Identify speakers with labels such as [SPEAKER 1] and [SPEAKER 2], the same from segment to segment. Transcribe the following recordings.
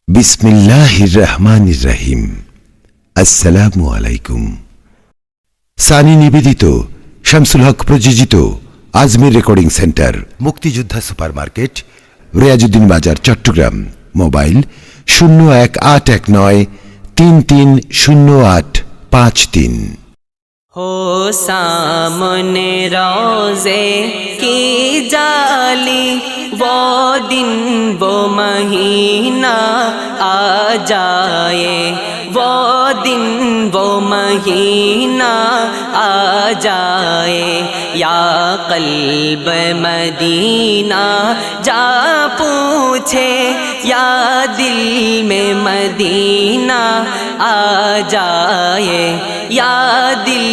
[SPEAKER 1] বিসমিল্লাহির রহমানির রহিম। আসসালামু আলাইকুম। সানি নিবেদিত, শামসুল হক প্রযোজিত আজমির রেকর্ডিং সেন্টার, মুক্তিযোদ্ধা সুপার মার্কেট, রিয়াজউদ্দিন বাজার, চট্টগ্রাম। মোবাইল 0189330853।
[SPEAKER 2] हो सामने रोज़े की जाली, वो दिन वो महीना आ जाए, वो दिन वो महीना आ जाए। या क़ल्ब मदीना जा पूछे, या दिल में मदीना आ जाए, या दिल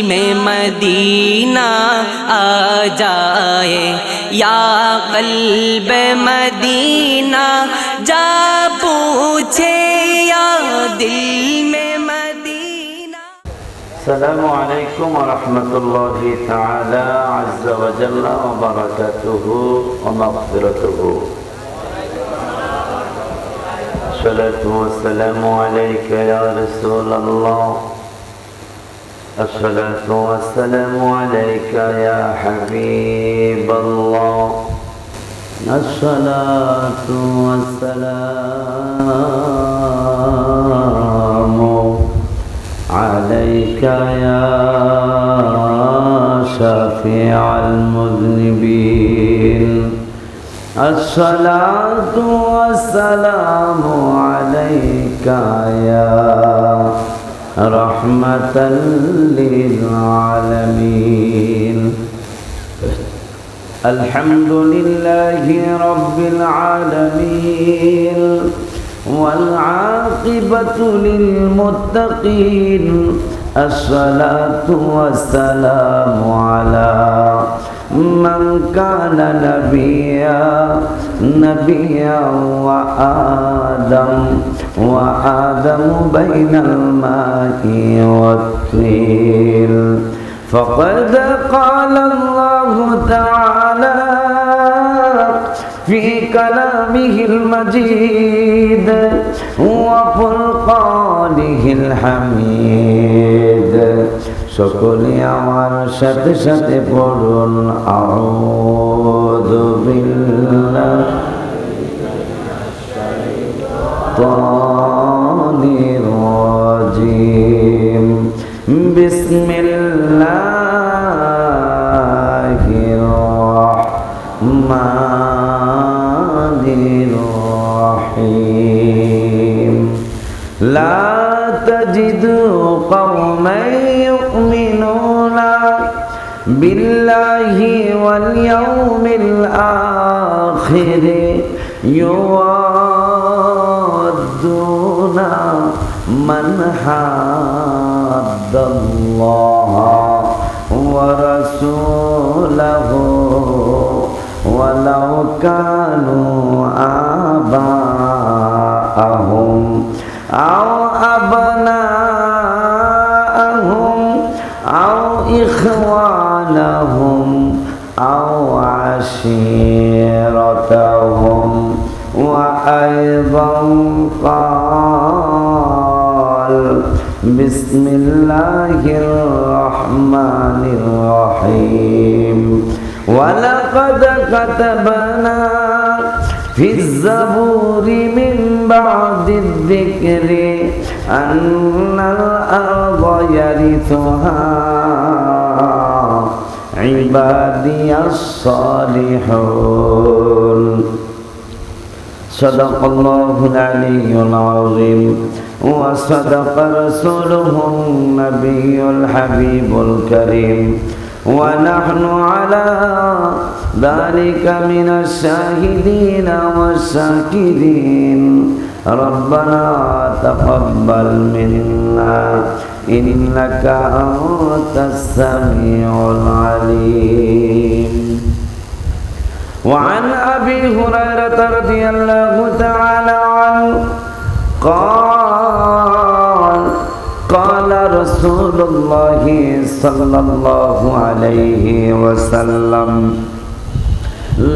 [SPEAKER 2] में मदीना आ जाए। या क़ल्ब मदीना जा पूछे, या दिल में मदीना।
[SPEAKER 3] السلام عليكم ورحمة الله تعالى عز وجل وبركاته ومغفرته. الصلاة والسلام عليك يا رسول الله، الصلاة والسلام عليك يا حبيب الله، الصلاة والسلام عليك يا شفيع المذنبين، الصلاة والسلام عليك يا رحمة للعالمين. الحمد لله رب العالمين، والعاقبة للمتقين. الصلاة والسلام على من كان نبيا وآدم بين الماء والطين. فقد قال الله تعالى في كلامه المجيد وفرقانه الحميد. সকলে আমার সাথে সাথে পড়ুন আউযু বিল্লাহি মিনাশ রাজিম। বিসমিল্লাহির রাহমানির রাহিম। লা তাজিদু কওমান يؤمنون بالله واليوم الآخر يوادون من حاد الله ورسوله ولو كانوا آباءهم أو أبناءهم أو إخوانهم أو عشيرتهم. وأيضا قال بسم الله الرحمن الرحيم. ولقد كتبنا في الزبور من بعد الذكر أن الأرض يرثها عبادي الصالحون. صدق الله العلي العظيم وصدق رسوله النبي الحبيب الكريم، ونحن على ذلك من الشاهدين والشاكرين. ربنا تقبل منا إنك أنت السميع العليم. وعن أبي هريرة رضي الله تعالى عنه قال قال رسول الله صلى الله عليه وسلم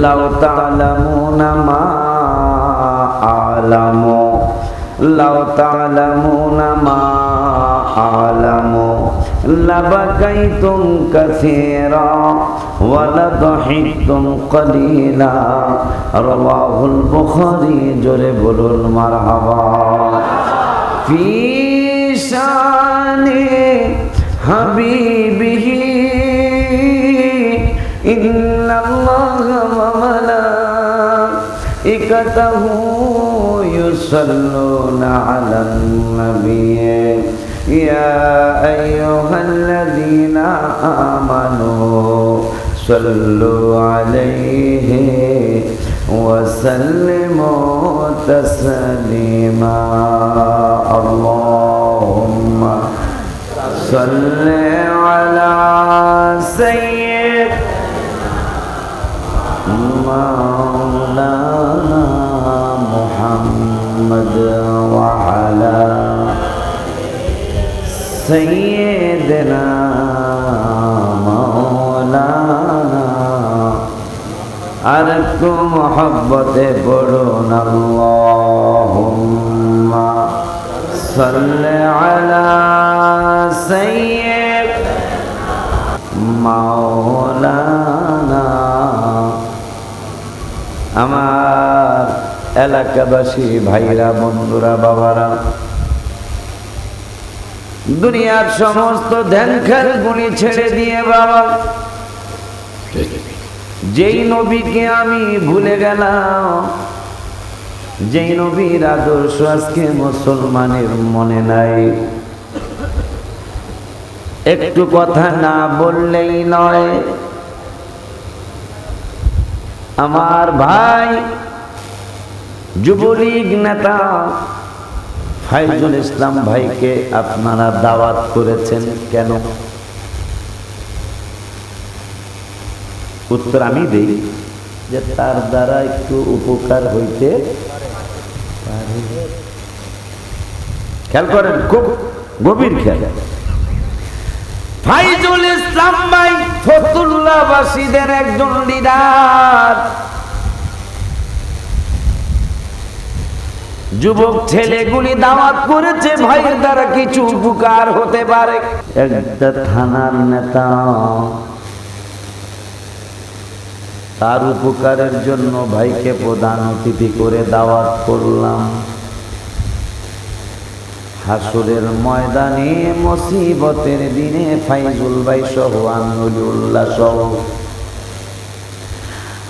[SPEAKER 3] لو تعلمون ما أعلم লাউ তা'লামুনা মা আ'লামু লাবাকাইতুম কাসীরা ওয়া লাদহিকতুম কলিলা। রাওয়াহুল বুখারী। জোরে বলুন মারহাবা। ফি শানি হাবিবিহি ইন্নাল্লাহা ওয়া মালাইকাতাহু ইউসাল্লুনা আলান নাবিয়্যি ইয়া আইয়ুহাল্লাযীনা আমানু সাল্লু আলাইহি ওয়া সাল্লিমু তাসলিমা। আল্লাহুম্মা সাল্লি আলা সাইয়্যিদিনা মাওলানা মুহাম্মদ ওয়া আলা সাইয়্যিদিনা মাওলানা। আর একটু মোহব্বতে পড়ুন আল্লাহুম্মা সাল্লি আলা সাইয়্যিদিনা মাওলানা। আমার এলাকাবাসী ভাইরা, বন্ধুরা, বাবারা, দুনিয়ার সমস্ত ধ্যান খেয়াল গুলি ছেড়ে দিয়ে বাবা, যেই নবীকে আমি ভুলে গেলাম, যেই নবীর আদর্শ আজকে মুসলমানের মনে নাই, একটু কথা না বললেই নয়। আমার ভাই যুবলীগ নেতা ফাইজুল ইসলাম ভাইকে আপনারা দাওয়াত করেছেন কেন? উত্তর আমি দেই যে তার দ্বারা একটু উপকার হইতে পারে। খেয়াল করেন, খুব গভীর খেয়াল। ফাইজুল ইসলাম ভাই ফতুল্লাহবাসীদের একজন লিডার। যুবক ছেলেগুলি দাওয়াত করেছে ভাইয়ের দ্বারা কিছু উপকার হতে পারে। একটা থানার নেতা, তার উপকারের জন্য ভাইকে প্রধান অতিথি করে দাওয়াত করলাম। হাসরের ময়দানে মুসিবতের দিনে ফাইজুল ভাই সহ আমিউল্লাহ সহ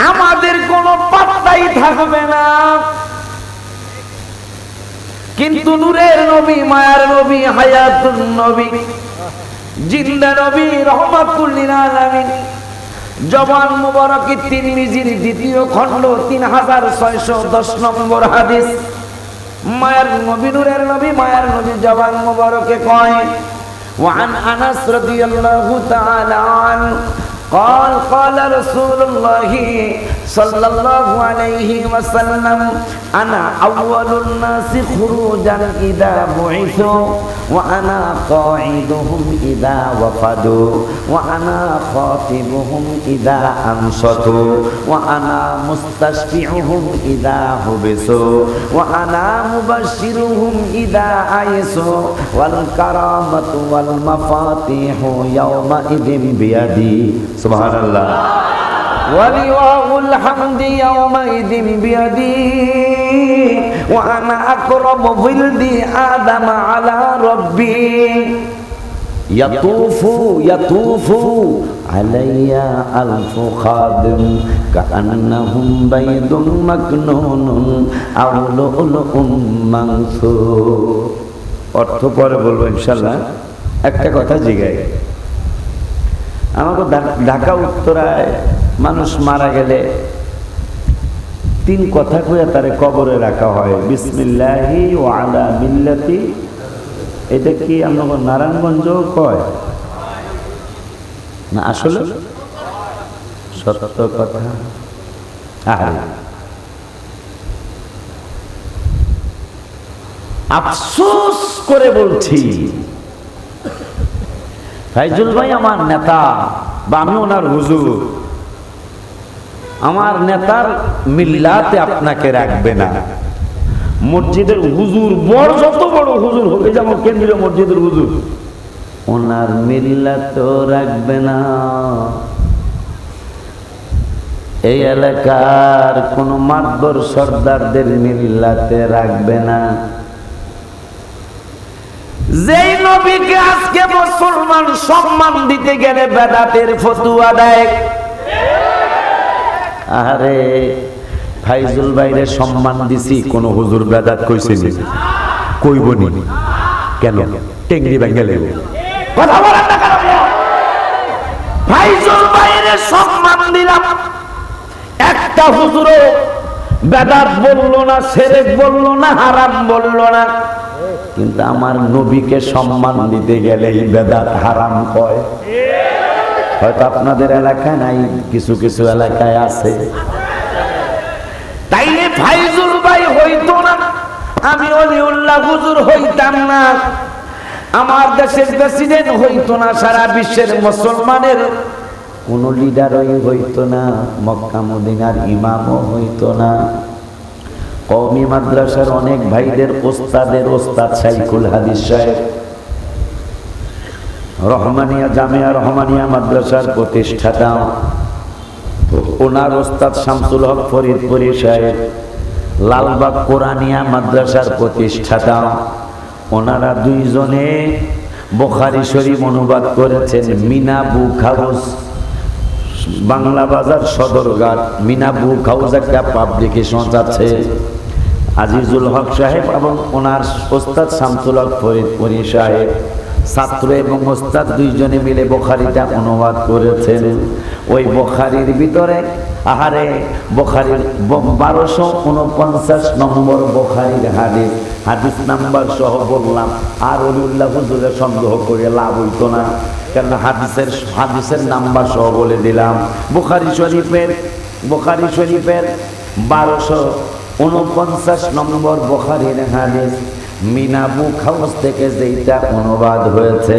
[SPEAKER 3] আমাদের কোনো পাত্তাই থাকবে না। কিন্তু নূরের নবী, মায়ার নবী, হায়াতুন নবী, জিন্দা নবী, রহমাতুল লিল আলামিন, জবান মুবারকে তিরমিজির দ্বিতীয় খণ্ড 3610 নম্বর হাদিস। মায়ার নবী, নূরের নবী, মায়ার নবী জবান মুবারকে কয়, ওয়ান আনাস রাদিয়াল্লাহু তাআলা আনহু قال قال رسول الله صلى الله عليه وسلم أنا أول الناس خروجا إذا بعثوا وأنا قاعدهم إذا وفدوا وأنا خاطبهم إذا أنصتوا وأنا مستشفعهم إذا حبسوا وأنا مبشرهم إذا أيسوا والكرامة والمفاتيح يومئذ بيدي سبحان الله ولواء الحمد يومئذ بيدي وأنا أقرب ولد آدم على ربي يطوف علي ألف خادم كأنهم بيض مكنون أو لؤلؤ منثور। অর্থ পরে বলবো ইনশাআল্লাহ। একটা কথা জিগাই, আমাকে ঢাকা উত্তরায় মানুষ মারা গেলে 3 কথা কইয়া তারে কবরে রাখা হয়, বিসমিল্লাহি ওয়া আলা মিল্লাতি। এটা কি আমরা নারায়ণগঞ্জ কয় না? আসলে সত্য কথা। আফসোস করে বলছি, ফাইজুল ভাই আমার নেতা বা আমি ওনার হুজুর, আমার নেতার মিল্লাতে আপনাকে রাখবে না। মসজিদের হুজুর বড়, যত বড় হুজুর হবে, যেমন কেন্দ্রীয় মসজিদের হুজুর, ওনার মিল্লাত রাখবে না। এই এলাকার কোন মাতবর সর্দারদের মিল্লাতে রাখবে না। যেই নবীকে আজকে মুসলমান সম্মান দিতে গেলে বেদাতের ফতুয়া দেয়। আরে ফাইজুল ভাইরে সম্মান দিছি, কোন হুজুর বেদাত কইছে নি? কইবনি কেন? টেংরি বেঙ্গলে কথা বলেন না কেন? ফাইজুল ভাইরে সম্মান দিলাম, একটা হুজুরও বেদাত বললো না, শিরক বললো না, হারাম বললো না। কিন্তু আমার নবীকে সম্মান দিতে গেলেই বেদাত হারাম কয়। হয়তো আপনাদের এলাকায় নাই, কিছু কিছু এলাকায় আছে। তাইলে ফাইজুল ভাই হইতো না, আমি অলিউল্লাহ হুজুর হইতাম না, আমার দেশের প্রেসিডেন্ট হইতো না, সারা বিশ্বের মুসলমানের কোন লিডারই হইতো না, মক্কা মদিনার ইমামও হইতো না। কওমি মাদ্রাসার অনেক ভাইদের ওস্তাদের ওস্তাদ শাইখুল হাদিস সাহেব, রহমানিয়া জামিয়া রহমানিয়া মাদ্রাসার প্রতিষ্ঠাতা, ওনার ওস্তাদ শামসুল হক ফরিদপুরি সাহেব, লালবাগ কোরআনিয়া মাদ্রাসার প্রতিষ্ঠাতা, ওনারা দুইজনে বুখারী শরীফ অনুবাদ করেছেন। মিনা বুক হাউস, বাংলা বাজার সদরঘাট, মিনা বুক হাউস একটা পাবলিকেশন আছে। আজিজুল হক সাহেব এবং ওনার ওস্তাদ শামসুল হক ফরিদপুরি সাহেব, ছাত্র এবং ওস্তাদ দুইজনে মিলে বুখারীটা অনুবাদ করেছেন। ওই বুখারীর ভিতরে আহারে বুখারীর 1249 নম্বর বুখারীর হাদিস নাম্বার সহ বললাম। আর অলিউল্লাহ হুজুরের সন্দেহ করে লাভ হইতো না, কারণ হাদিসের নাম্বার সহ বলে দিলাম। বুখারী শরীফের 1249 নম্বর বুখারীর হাদিস, মিনা বুক হাউস থেকে যেটা অনুবাদ হয়েছে।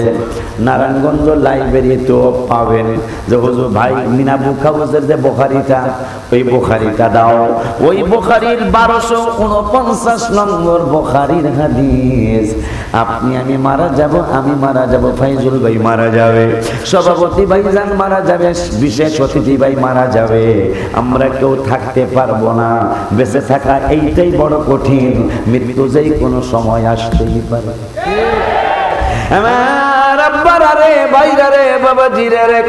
[SPEAKER 3] নারায়ণগঞ্জ লাইব্রেরিতেও পাবেন যে হুজুর ভাই মিনা বুক হাউসের যে বুখারীটা, ওই বুখারীটা দাও। ওই বুখারীর 1249 নম্বর বুখারীর হাদিস। আপনি আমি মারা যাব, ফাইজুল ভাই মারা যাবে, সভাপতি ভাইজান মারা যাবে, বিশেষ অতিথি ভাই মারা যাবে, আমরা কেউ থাকতে পারবো না। বেঁচে থাকা এইটাই বড় কঠিন, মৃত্যু যেই কোনো সময় আসতেই পারে। আমার আব্বারা রে, ভাইরা রে, বাবাজিরা রে,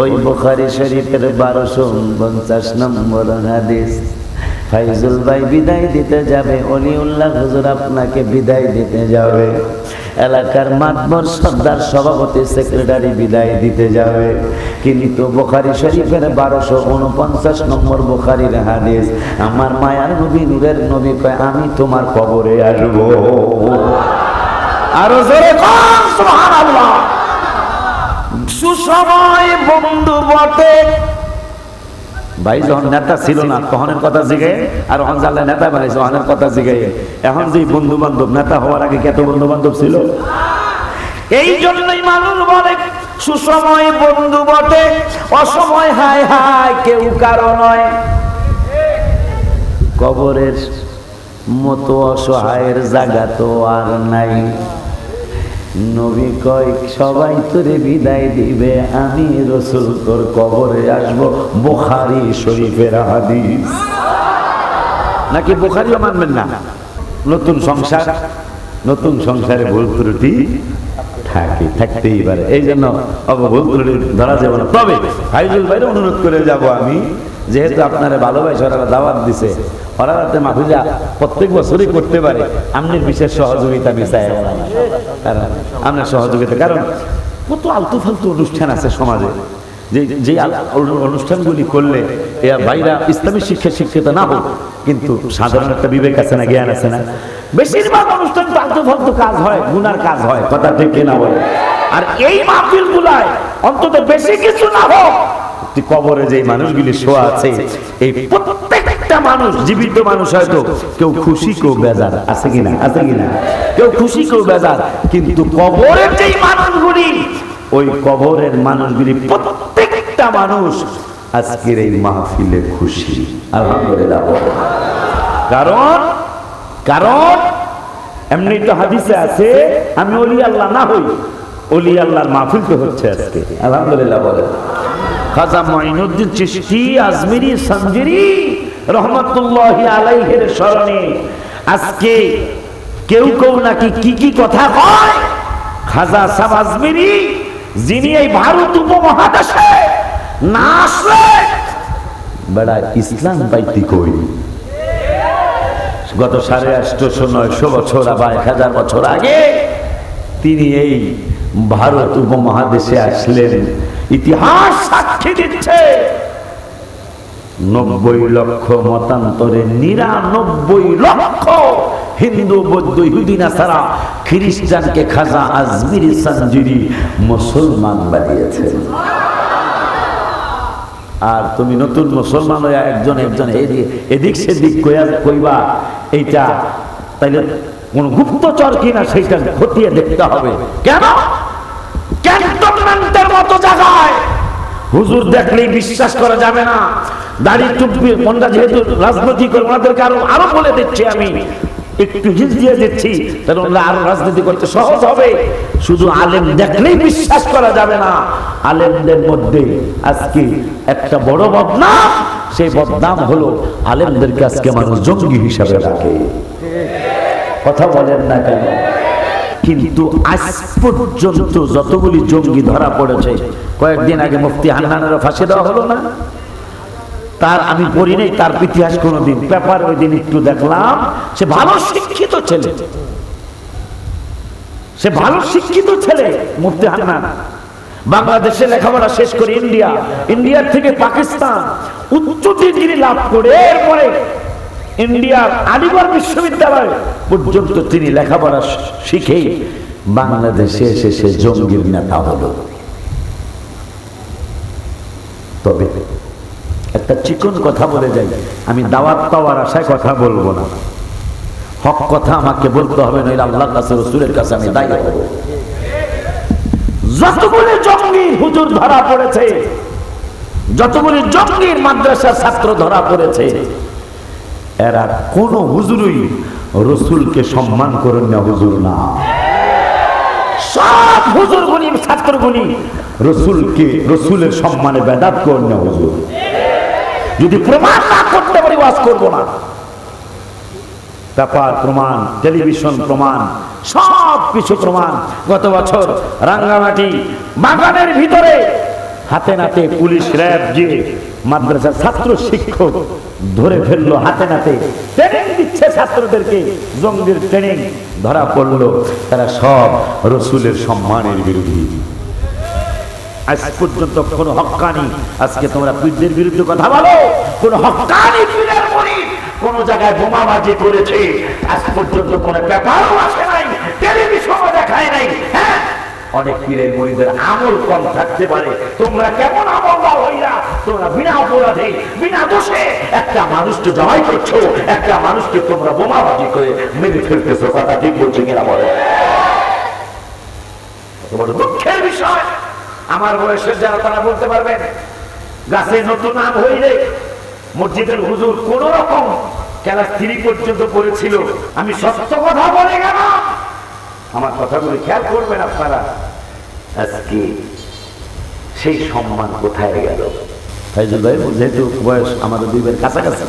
[SPEAKER 3] ওই বুখারী শরীফের 1249 নম্বর হাদিস। ফাইজুল ভাই বিদায় দিতে যাবে, অলিউল্লাহ হুজুর আপনাকে বিদায় দিতে যাবে, এলাকার মাতবর সর্দার সভাপতি সেক্রেটারি বিদায় দিতে যাবে। কিন্তু বুখারী শরীফের 1249 নম্বর বুখারীর হাদিস, আমার মায়ার নবী নূরের নবী কয় আমি তোমার কবরে আসব। আরো জোরে কর সুবহানাল্লাহ। সুসময় বন্ধু বটে ভাই, যখন নেতা ছিল না তখনের কথা জিগে, আর যখন জানলে নেতা বানাইছে তখনের কথা জিগে। এখন যে বন্ধু বান্ধব, নেতা হওয়ার আগে কত বন্ধু বান্ধব ছিল। এই জন্যই মানুষ বলে সুসময় বন্ধু বটে, অসময় হায় হায় কেউ কারো নয়। কবরের মতো অসহায়ের জায়গা তো আর নাই। নবী কয় সবাই তোরে বিদায় দিবে, আমি রাসূল তোর কবরে আসব। বুখারী শরীফের হাদিস। নাকি বুখারীও মানবেন না? নতুন সংসারে ভুল ত্রুটি থাকতেই পারে, এই জন্য ভুল ত্রুটি ধরা যাবে না। তবে ফাইজুল ভাইরে অনুরোধ করে যাব আমি, যেহেতু আপনারা ভালোবাসা ওরা দাওয়াত দিছে, ওরা রাতে মাহফিজা প্রত্যেক বছরই করতে পারে, আপনার বিশেষ সহযোগিতা বিচার আপনার সহযোগিতা। কারণ কত আলতু ফালতু অনুষ্ঠান আছে সমাজে, যে অনুষ্ঠানগুলি করলে ভাইরা ইসলামী শিক্ষা শিক্ষিত না হোক, কিন্তু সাধারণ একটা বিবেক আছে না, জ্ঞান আছে না। বেশিরভাগ অনুষ্ঠান আলতু ফালতু কাজ হয়, গুনার কাজ হয়, কথা ঠিক কিনা বলে। আর এই মাহফিল গুলায় অন্তত বেশি কিছু না হোক, কবরে যে মানুষগুলি শোয়া আছে, এই প্রত্যেকটা মানুষ জীবিত মানুষ, হয়তো কেউ খুশি কেউ বেজার, আছে কিনা কেউ খুশি কেউ বেজার, কিন্তু কবরের যেই মানুষগুলি, ওই কবরের মানুষগুলি প্রত্যেকটা মানুষ আজকের এই মাহফিলে খুশি, আলহামদুলিল্লাহ। কারণ কারণ এমনি তো হাদিসে আছে, আমি ওলি আল্লাহ না হই, ওলি আল্লাহর মাহফিল তো হচ্ছে আজকে, আলহামদুলিল্লাহ বলেন। খাজা মঈনুদ্দিন চিশতি আজমিরি সঞ্জিরি রহমাতুল্লাহি আলাইহির স্মরণে আজকে কেউ কেউ নাকি কি কি কথা কয়, খাজা সাহেব আজমিরি যিনি এই ভারত উপমহাদেশে না আসলে বেড়া ইসলাম পাইতি কই। গত 850-900 বছর বা 1000 বছর আগে তিনি এই ভারত উপমহাদেশে আসলেন। ইতিহাস সাক্ষী দিচ্ছে 90 লক্ষ মতান্তরে 99 লক্ষ হিন্দু, বৌদ্ধ, ইহুদি, নাসারা, খ্রিস্টানকে খাজা আজমিরি সঞ্জিরি মুসলমান বানিয়েছে। আর তুমি নতুন মুসলমান হয়ে একজন এদিক সেদিক কইবা এইটা, তাইলে কোন গুপ্তচর কিনা সেইটা খতিয়ে দেখতে হবে। কেন ক্যান্টনমেন্টের মতো জায়গায় হুজুর দেখলেই বিশ্বাস করা যাবে না। দাড়ি টুপি মনটা যেহেতু রাজনীতি করে ওনাদেরকে আরো বলে দিচ্ছি, আমি একটু হিজ দিয়ে দিচ্ছি, তাহলে ওনারা আরো রাজনীতি করতে সহজ হবে। শুধু আলেম দেখলেই বিশ্বাস করা যাবে না। আলেমদের মধ্যে আজকে একটা বড় বদনাম, সেই বদনাম হলো আলেমদেরকে আজকে মানুষ জঙ্গি হিসাবে রাখে। কথা বলেন না কেন? কিন্তু আজ পর্যন্ত যতগুলি জঙ্গি ধরা পড়েছে, কয়েকদিন আগে মুফতি হান্নানের ফাঁসি দেওয়া হলো না, তার আমি পড়ি নাই তার ইতিহাস কোনোদিন, পেপার ওই দিন একটু দেখলাম। সে ভালো শিক্ষিত ছেলে, সে ভালো শিক্ষিত ছেলে মুফতি হান্নান। বাংলাদেশে লেখাপড়া শেষ করে ইন্ডিয়ার থেকে পাকিস্তান উচ্চ ডিগ্রি লাভ করে এরপরে ইন্ডিয়ার আলিগড় বিশ্ববিদ্যালয় পর্যন্ত তিনি লেখাপড়া শিখে বাংলাদেশে এসে সে জঙ্গির নেতা হলো। তবে একটা চিকন কথা বলে যাই, আমি দাওয়াত পাওয়ার আশায় কথা বলবো না, হক কথা আমাকে বলতে হবে, নইলে আল্লাহর কাছে রাসূলের কাছে আমি দায়ী হব। যতগুলি জঙ্গি হুজুর ধরা পড়েছে, যতগুলি জঙ্গির মাদ্রাসার ছাত্র ধরা পড়েছে, এরা কোন হুজুরই রাসূলকে সম্মান করেন না, হুজুর না। সব হুজুরগুলি ছাত্রগুলি রাসূলের সম্মানে বেদাত করেন না, হুজুর। যদি প্রমাণ না করতে পারি ওয়াজ করবো না। পেপার প্রমাণ, টেলিভিশন প্রমাণ, সব কিছু প্রমাণ। গত বছর রাঙ্গামাটি বাগানের ভিতরে হাতে নাতে পুলিশ র্যাব যে মাদ্রাসার ছাত্র শিক্ষক ধরে ফেললো, হাতে নাতে ট্রেনিং দিচ্ছে ছাত্রদেরকে, জঙ্গির ট্রেনিং ধরা পড়লো। তারা সব রাসূলের সম্মানের বিরোধী। আজ পর্যন্ত কোন হক্কানি, আজকে তোমরা পীরদের বিরুদ্ধে কথা বলো, কোন হক্কানি পীরের মুরিদ কোন জায়গায় বোমাবাজি করেছে আজ পর্যন্ত কোন পেপারও আসে নাই, টেলিভিশনও দেখায় নাই। হ্যাঁ, অনেক পীরের মুরিদের আমল কম থাকতে পারে, তোমরা কেমন আমলদার হইয়া তোমরা বিনা অপরাধে বিনা দোষে একটা মানুষকে জবাই করছো, একটা মানুষকে তোমরা বোমাবাজি করে মেরে ফেলতেছো। কথা ঠিক বলছে কিনা বলে? তোমার দুঃখের বিষয়, আমার বয়সের যারা তারা বলতে পারবেন, গাছে নতুন আম হইলে মসজিদের হুজুর কোন রকম ক্লাস 3 পর্যন্ত পড়েছিল। আমি সত্য কথা বলে গেলাম, আমার কথাগুলো খেয়াল করবেন আপনারা। আজকে সেই সম্মান কোথায় গেল? ফাইজুল ভাই যেহেতু বয়স আমাদের 2 ভাইয়ের কাছাকাছি,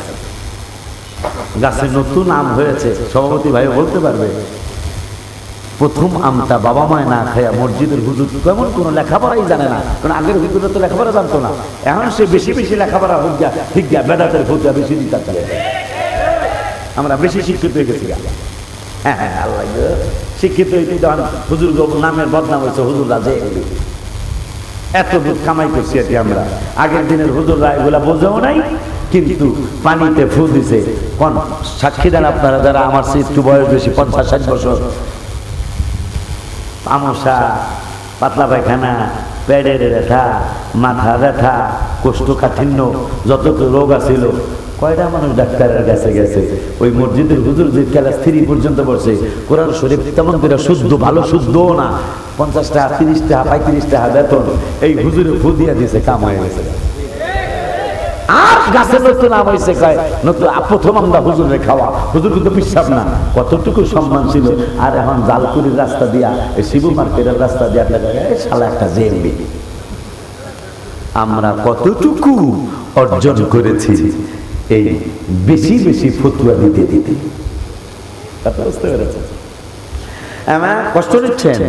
[SPEAKER 3] গাছে নতুন আম হয়েছে, সভাপতি ভাই বলতে পারবে, প্রথম আমটা বাবা মায় না খায়া মসজিদের হুজুর কেমন কোনো লেখাপড়াই জানে না, কারণ আগের হুজুরে তো লেখাপড়া জানতো না, এখন সে বেশি বেশি লেখাপড়া হুজা ঠিক গা বেদাতের হুজা বেশি দিতে চায়। আমরা বেশি শিক্ষিত হয়ে গেছি। হ্যাঁ হ্যাঁ, আল্লাহ শিক্ষিত হইতে তখন হুজুর নামের বদনাম হয়েছে, হুজুর রাজে এত দুধ কামাই করছি আর কি আমরা। আগের দিনের হুজুররা এগুলা বোঝেও নাই, কিন্তু পানিতে ফু দিছে। কোন সাক্ষী দেন আপনারা যারা আমার চেয়ে একটু বয়স বেশি, 50-60 বছর, আমসা, পাতলা পায়খানা, পেটের ব্যথা, মাথা ব্যথা, কোষ্ঠকাঠিন্য, যত রোগ আছিল, কয়টা মানুষ ডাক্তারের কাছে গেছে? ওই মসজিদের হুজুর যে ক্লাস 3 পর্যন্ত পড়ছে, কোরআন শরীফ তেমন করে শুদ্ধ, ভালো শুদ্ধও না, 50 টাকা, 30 টাকা, 35 টাকা বেতন, এই হুজুরে ফু দিয়ে দিয়েছে, কাম হয়ে গেছে। আর গাছে নতুন আম হয়েছে কয় নতুন প্রথম আমরা হুজুরে খাওয়া, হুজুর কিন্তু বিশ্বাস না, কতটুকু সম্মান ছিল। আর এখন জালকুড়ির রাস্তা দিয়া এই শিবু মার্কেটের রাস্তা দিয়া শালা একটা জেএমবি। আমরা কতটুকু অর্জন করেছি এই বেশি বেশি ফতুয়া দিতে দিতে। বুঝতে পেরেছেন? আমার কষ্ট নিচ্ছেন?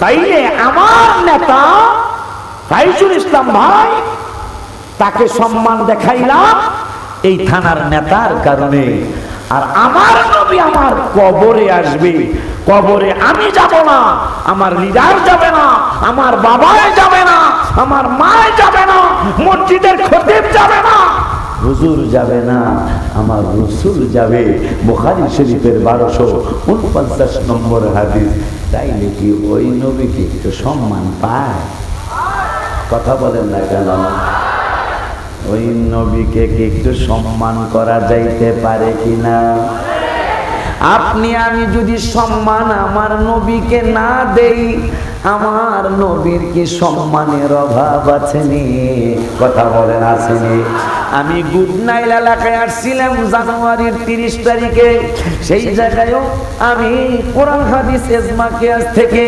[SPEAKER 3] তাইলে আমার নেতা রাইসুল ইসলাম ভাই, তাকে সম্মান দেখাইলাম এই থানার নেতার কারণে। আর আমার নবী আমার কবরে আসবে, কবরে আমি যাব না, আমার লিডার যাবে না, আমার বাবাই যাবে না, আমার মা যাবে না, মসজিদের খতিব যাবে না, হুজুর যাবে না, আমার রাসূল যাবে। বুখারী শরীফের 1249 নম্বর হাদিস। তাইলে কি ওই নবীকে একটু সম্মান পায়? কথা বলেন না কেন? ওই নবীকে কি একটু সম্মান করা যাইতে পারে কিনা? আপনি আমি যদি সম্মান আমার নবীকে না দেই, আমার নবীর কি সম্মানের অভাব আছেনি? কথা বলেন আসেনি? আমি গুডনাইল এলাকায় আসছিলাম জানুয়ারির 30 তারিখে। সেই জায়গায়ও আমি কোরআন হাদিস ইজমা কিয়াস থেকে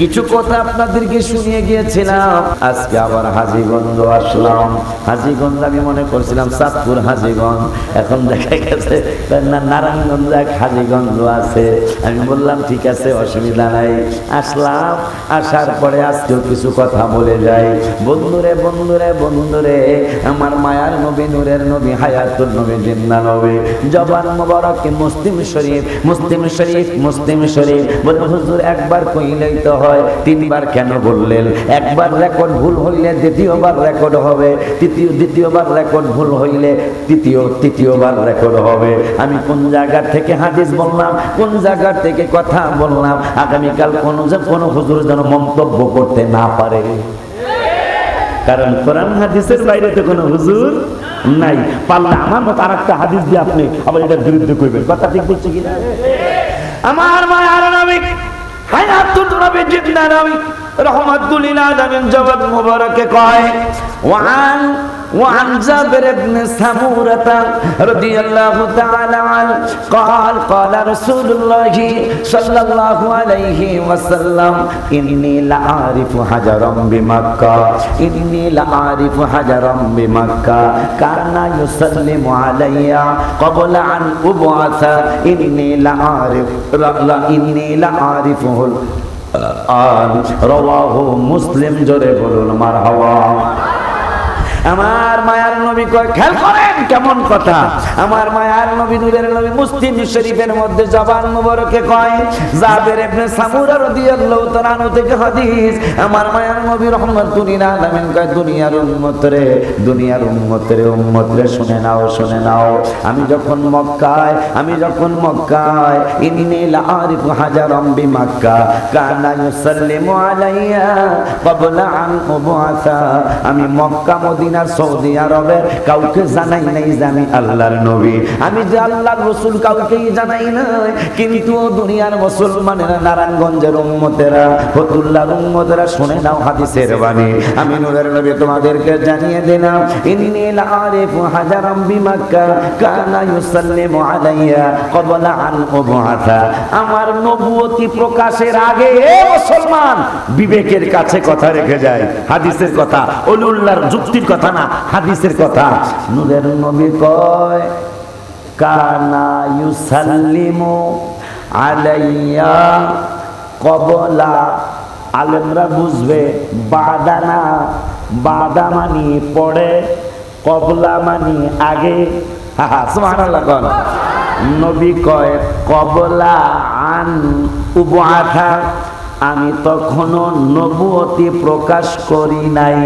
[SPEAKER 3] কিছু কথা আপনাদেরকে শুনিয়ে গিয়েছিলাম। আজকে আবার হাজীগঞ্জ আসলাম। হাজীগঞ্জ আমি মনে করছিলাম চাঁদপুর হাজীগঞ্জ, এখন দেখা গেছে নারায়ণগঞ্জ এক হাজীগঞ্জ আছে। আমি বললাম ঠিক আছে, অসুবিধা নাই। আসলাম, আসার পরে আজকেও কিছু কথা বলে যাই। বন্ধুরে বন্ধুরে বন্ধুরে, আমার মায়ার নবী, নূরের নবী, হায়াতুল নবী, জিন্দা নবী, জবান মোবারক মুসলিম শরীফ, মুসলিম শরীফ, মুসলিম শরীফ। বলে হুজুর একবার কইলেই তো হয়, তিনবার কেন বললেন? একবার রেকর্ড ভুল হইলে দ্বিতীয়বার রেকর্ড হবে, দ্বিতীয়বার রেকর্ড ভুল হইলে তৃতীয়বার রেকর্ড হবে। আমি কোন জায়গা থেকে হাদিস বললাম, কোন জায়গা থেকে কথা বললাম, আগামীকাল কোন হুজুর যেন মন্তব্য করতে না পারে। কারণ কোরআন হাদিসের বাইরে তো কোনো হুজুর নাই। পারলে আমার মতো আর একটা হাদিস দিয়ে আপনি আবার এটার বিরুদ্ধে করবেন। কথা ঠিক বলছে কিনা? আমার মায়ার নবী, হায়াতুল নবী, জিন্দা নবী, রহমাতুল লিল আলামিন জগৎ মুবারকে কয় وعن جابر بن سمورة رضي الله تعالى عنه قال قال رسول الله صلى الله عليه وسلم إني لأعرف حجرا بمكة إني لأعرف حجرا بمكة كان يسلم علي قبل أن أبعث إني لأعرفه الآن رواه مسلم জোরে বলুন মারহাবা। আমার মায়ার নবী কয়, খেয়াল করেন কেমন কথা। আমার মায়ার নবী, নূরের নবী, মুসলিম শরীফের মধ্যে জবান মুবারকে কয়, জাবের ইবনে সামুরা রাদিয়াল্লাহু তাআলা আনহু থেকে হাদিস। আমার মায়ার নবী রাহমাতুল লিল আলামিন কয়, দুনিয়ার উম্মত রে, দুনিয়ার উম্মত রে, শুনে নাও, শুনে নাও। আমি যখন মক্কায় ইন্নী লাআরিফু হাজারাম বিমাক্কা কানা ইউসাল্লিমু আলাইয়া ক্বাবলা আন উবআসা। আমি মক্কা, মদিনা, সৌদি আরবের কাউকে জানাই নাই যে আমি আল্লাহর নবী, আমি যে আল্লাহর রাসূল কাউকেই জানাই নাই। কিন্তু দুনিয়ার মুসলমানেরা, নারায়ণগঞ্জের উম্মতেরা, ফতুল্লাহর উম্মতেরা, শুনে নাও হাদিসের বাণী। আমি নূরের নবী তোমাদেরকে জানিয়ে দিলাম, ইন্নী লাআরিফু হাজারাম বিমাক্কা কানা ইউসাল্লিমু আলাইয়া ক্বাবলা আন উবআসা। আমার নবুয়তি প্রকাশের আগে এ মুসলমান বিবেকের কাছে কথা রেখে যায়। হাদিসের কথা, ওলিউল্লাহর যুক্তির কথা না, হাদিসের কথা। নূরের নবী কয়, কানা ইউসাল্লিমু আলাইয়া ক্বাবলা, আলেমরা বুঝবে, বাদানা, বাদা মানি পড়ে, ক্বাবলা মানি আগে। সুবহানাল্লাহ। কোন নবী কয় ক্বাবলা আন উবআসা, আমি তখনও নবুয়তি প্রকাশ করি নাই।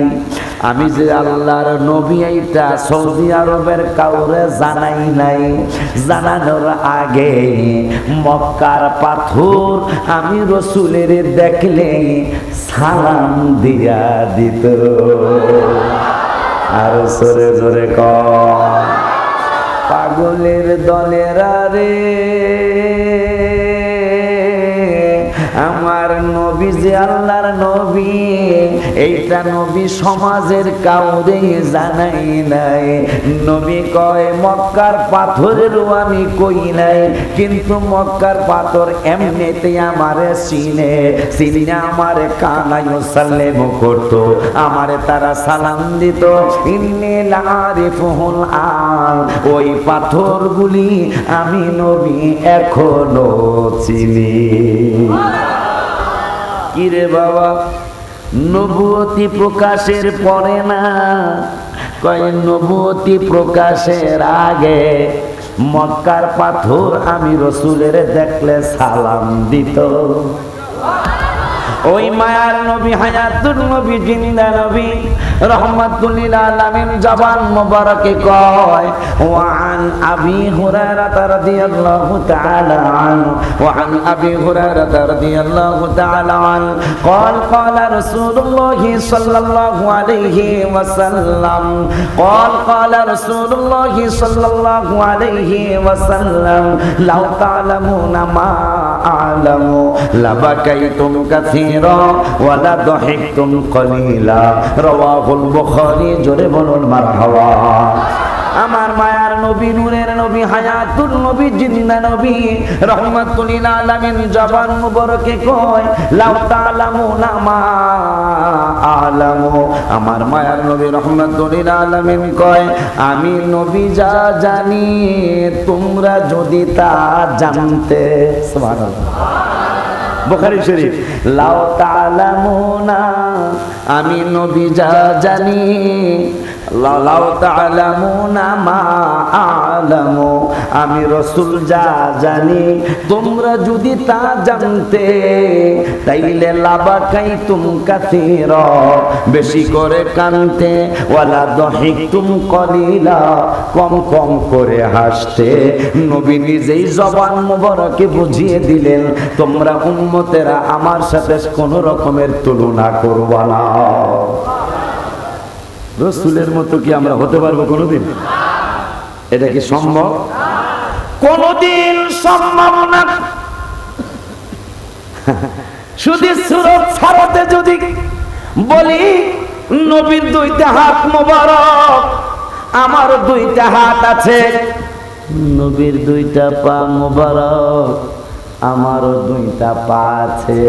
[SPEAKER 3] আমি যে আল্লাহর নবী এইটা সৌদি আরবের কাউরে জানাই নাই। জানানোর আগে মক্কার পাথর আমি রসুলের দেখলে সালাম দিয়া দিত। আর জোরে জোরে কয়, পাগলের দলেরা রে, আমার নবী যে আল্লাহর নবী, এইটা নবী সমাজের কাউরে জানাই নাই। নবী কয় মক্কার পাথরেরও আমি কই নাই, কিন্তু মক্কার পাথর এমনিতে আমারে চিনে আমারে কানায় সাল্লাম করতো, আমারে তারা সালাম দিত। ইন্নী লারিফুল আন, ওই পাথরগুলি আমি নবী এখনো চিনি। কিরে বাবা, নবুয়তি প্রকাশের পরে না, কয় নবুয়তি প্রকাশের আগে মক্কার পাথর আমি রসুলের দেখলে সালাম দিত। ওই মায়ার নবী, হায়াতুর নবী, জিন্দা নবী, রহমাতুল লিল আলামিন জবান মোবারকে কয় ওয়ান আবি হুরায়রা রাদিয়াল্লাহু তাআলা আনহু ওয়ান আবি হুরায়রা রাদিয়াল্লাহু তাআলা আনহু قال قال رسول الله صلى الله عليه وسلم قال رسول الله صلى الله عليه وسلم لو تعلمون ما أعلم لبكيتم كثيرا ولا ضحكتم قليلا رواه البخاري জোরে বলুন মারহাবা। আমার মায়ার নবী, নূরের নবী, হায়াতুর নবী, জিন্দা নবী, রহমাতুল লিল আলামিন জবান মুবারকে কয় লাউ তাআলামুনা মা আ'লামু। আমার মায়ার নবী রহমাতুল লিল আলামিন কয় আমি নবী যা জানি তোমরা যদি তা জানতে। সুবহানাল্লাহ। বুখারী শরীফ, লাউ তাআলামুনা, আমি নবী যা জানি, লাউ তাআলামুনা মা আ'লামু, আমি রাসূল যা জানি তোমরা যদি তা জানতে, তাইলে লাবাকাইতুম কাসীরা, বেশি করে কানতে, ওয়ালা দাহিকতুম কলিলা, কম কম করে হাসতে। নবী নিজেই জবান মোবারকে বুঝিয়ে দিলেন তোমরা উম্মতেরা আমার সাথে কোন রকমের তুলনা করবা না। রাসূলের মতো কি আমরা হতে পারবো কোনোদিন? এটা কি সম্ভব? কোনোদিন সম্ভব না। শুধু সূরত ছাড়তে যদি বলি নবীর দুইটা হাত মোবারক, আমার দুইটা হাত আছে, নবীর দুইটা পা মোবারক, আমারও দুইটা পা আছে,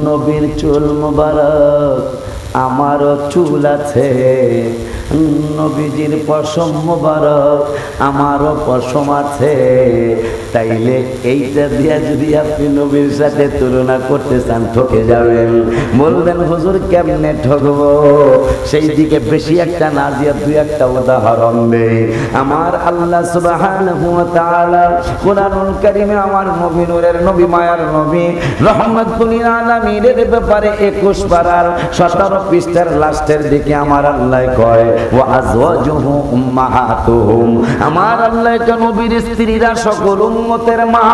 [SPEAKER 3] নবীর চুল মোবারক, আমারও চুল আছে, নবীজির পশম মোবারক, আমারও পশম আছে। তাইলে এইটা দিয়া যদি আপনি নবীর সাথে তুলনা করতে চান ঠকে যাবেন। বলবেন হুজুর কেমনে ঠকবো? সেই দিকে বেশি একটা না দিয়া দুই একটা উদাহরণ দেই। আমার আল্লাহ সুবহানাহু ওয়া তাআলা কোরআনুল কারীমে আমার নবী, নূরের নবী, মায়ার নবী, রহমাতুল লিল আলামিনের ব্যাপারে 21 পারার 17 পৃষ্ঠার লাস্টের দিকে আমার আল্লাহ কয় ওয়া আজওয়াজুহু উম্মাহাতুহুম, আমার আল্লাহ নবীর স্ত্রীরা সকল উম্মতের মা।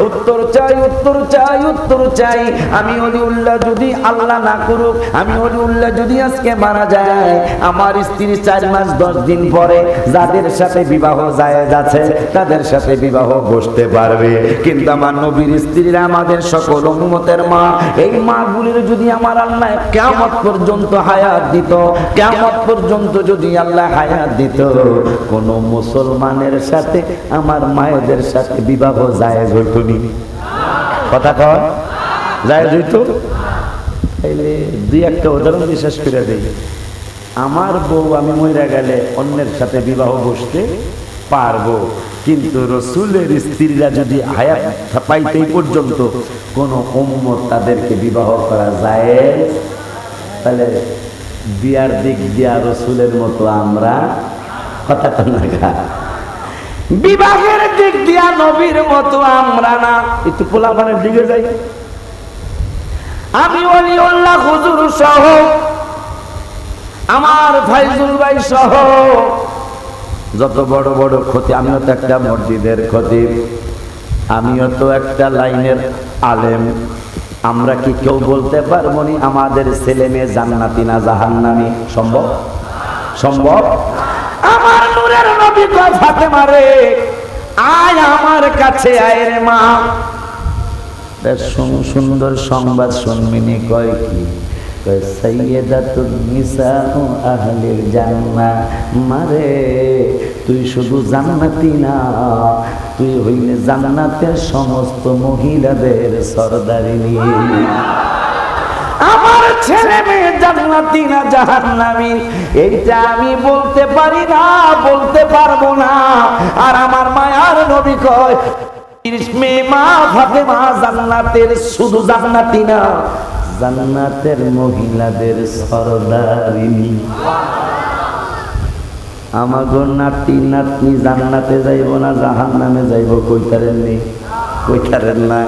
[SPEAKER 3] উত্তর চাই, উত্তর চাই, উত্তর চাই। আমি ওলিউল্লাহ যদি আল্লাহ না করুক, আমি ওলিউল্লাহ যদি আজকে মারা যায়, আমার স্ত্রী 4 মাস 10 দিন পরে যাদের সাথে বিবাহ জায়েজ আছে তাদের সাথে বিবাহ বসতে পারবে, কিন্তু আমার নবীর স্ত্রীরা আমাদের সকল উম্মতের মা। এই মাগুলির যদি আমার আল্লাহ কিয়ামত পর্যন্ত হায়াত দিত, কিয়ামত পর্যন্ত যদি আল্লাহ হায়াত দিত, কোন মুসলমানের সাথে আমার মায়েদের সাথে বিবাহ জায়েজ হইতো নি? কথা কয় জায়েজ হইতো? তাইলে দুই একটা উদাহরণ বিশ্বাস করে দেই। আমার বউ আমি মরে গেলে অন্যের সাথে বিবাহ বসতে পারবো, কিন্তু রাসূলের স্ত্রীরা যদি হায়াত পাইতেই পর্যন্ত কোন উম্মত তাদেরকে বিবাহ করা জায়েজ, তাহলে বিয়ার দিক দিয়া রাসূলের মতো আমরা কথা না, বিবাহের দিক দিয়া নবীর মতো আমরা না। একটু পোলাপানের দিকে যাই। আমি ওলিউল্লাহ হুজুর সহ, আমার ফাইজুল ভাই সহ যত বড় বড় খতিব, আমিও তো একটা মসজিদের খতিব, আমিও তো একটা লাইনের আলেম, আমরা কি কেউ বলতে পারবো নি আমাদের ছেলে মেয়ে জান্নাতি না জাহান্নামী? সম্ভব? সম্ভব? আমার নূরের নবী কয় ফাতেমা রে আয় আমার কাছে, আয় রে মা। সুন্দর সংবাদ শুনবিনি? কয় কি? সাইয়্যিদাতুন নিসাউ আহলিল জান্নাহ। মারে তুই শুধু জান্নাতি না, তুই হইলে জান্নাতের সমস্ত মহিলাদের সরদারিনী। আমার ছেলে মেয়ে জান্নাতি না জাহান্নামী, এইটা আমি বলতে পারি না, বলতে পারবো না। আর আমার মায়ার নবী কয় মেয়ে মা ফাতেমা জান্নাতের, শুধু জান্নাতি না, জান্নাতের মহিলাদের সরদারিনী। আমাগো নাতি নাতনি জান্নাতে যাইব না জাহান্নামে যাইব, কইতারেন নেই, কইতারেন না।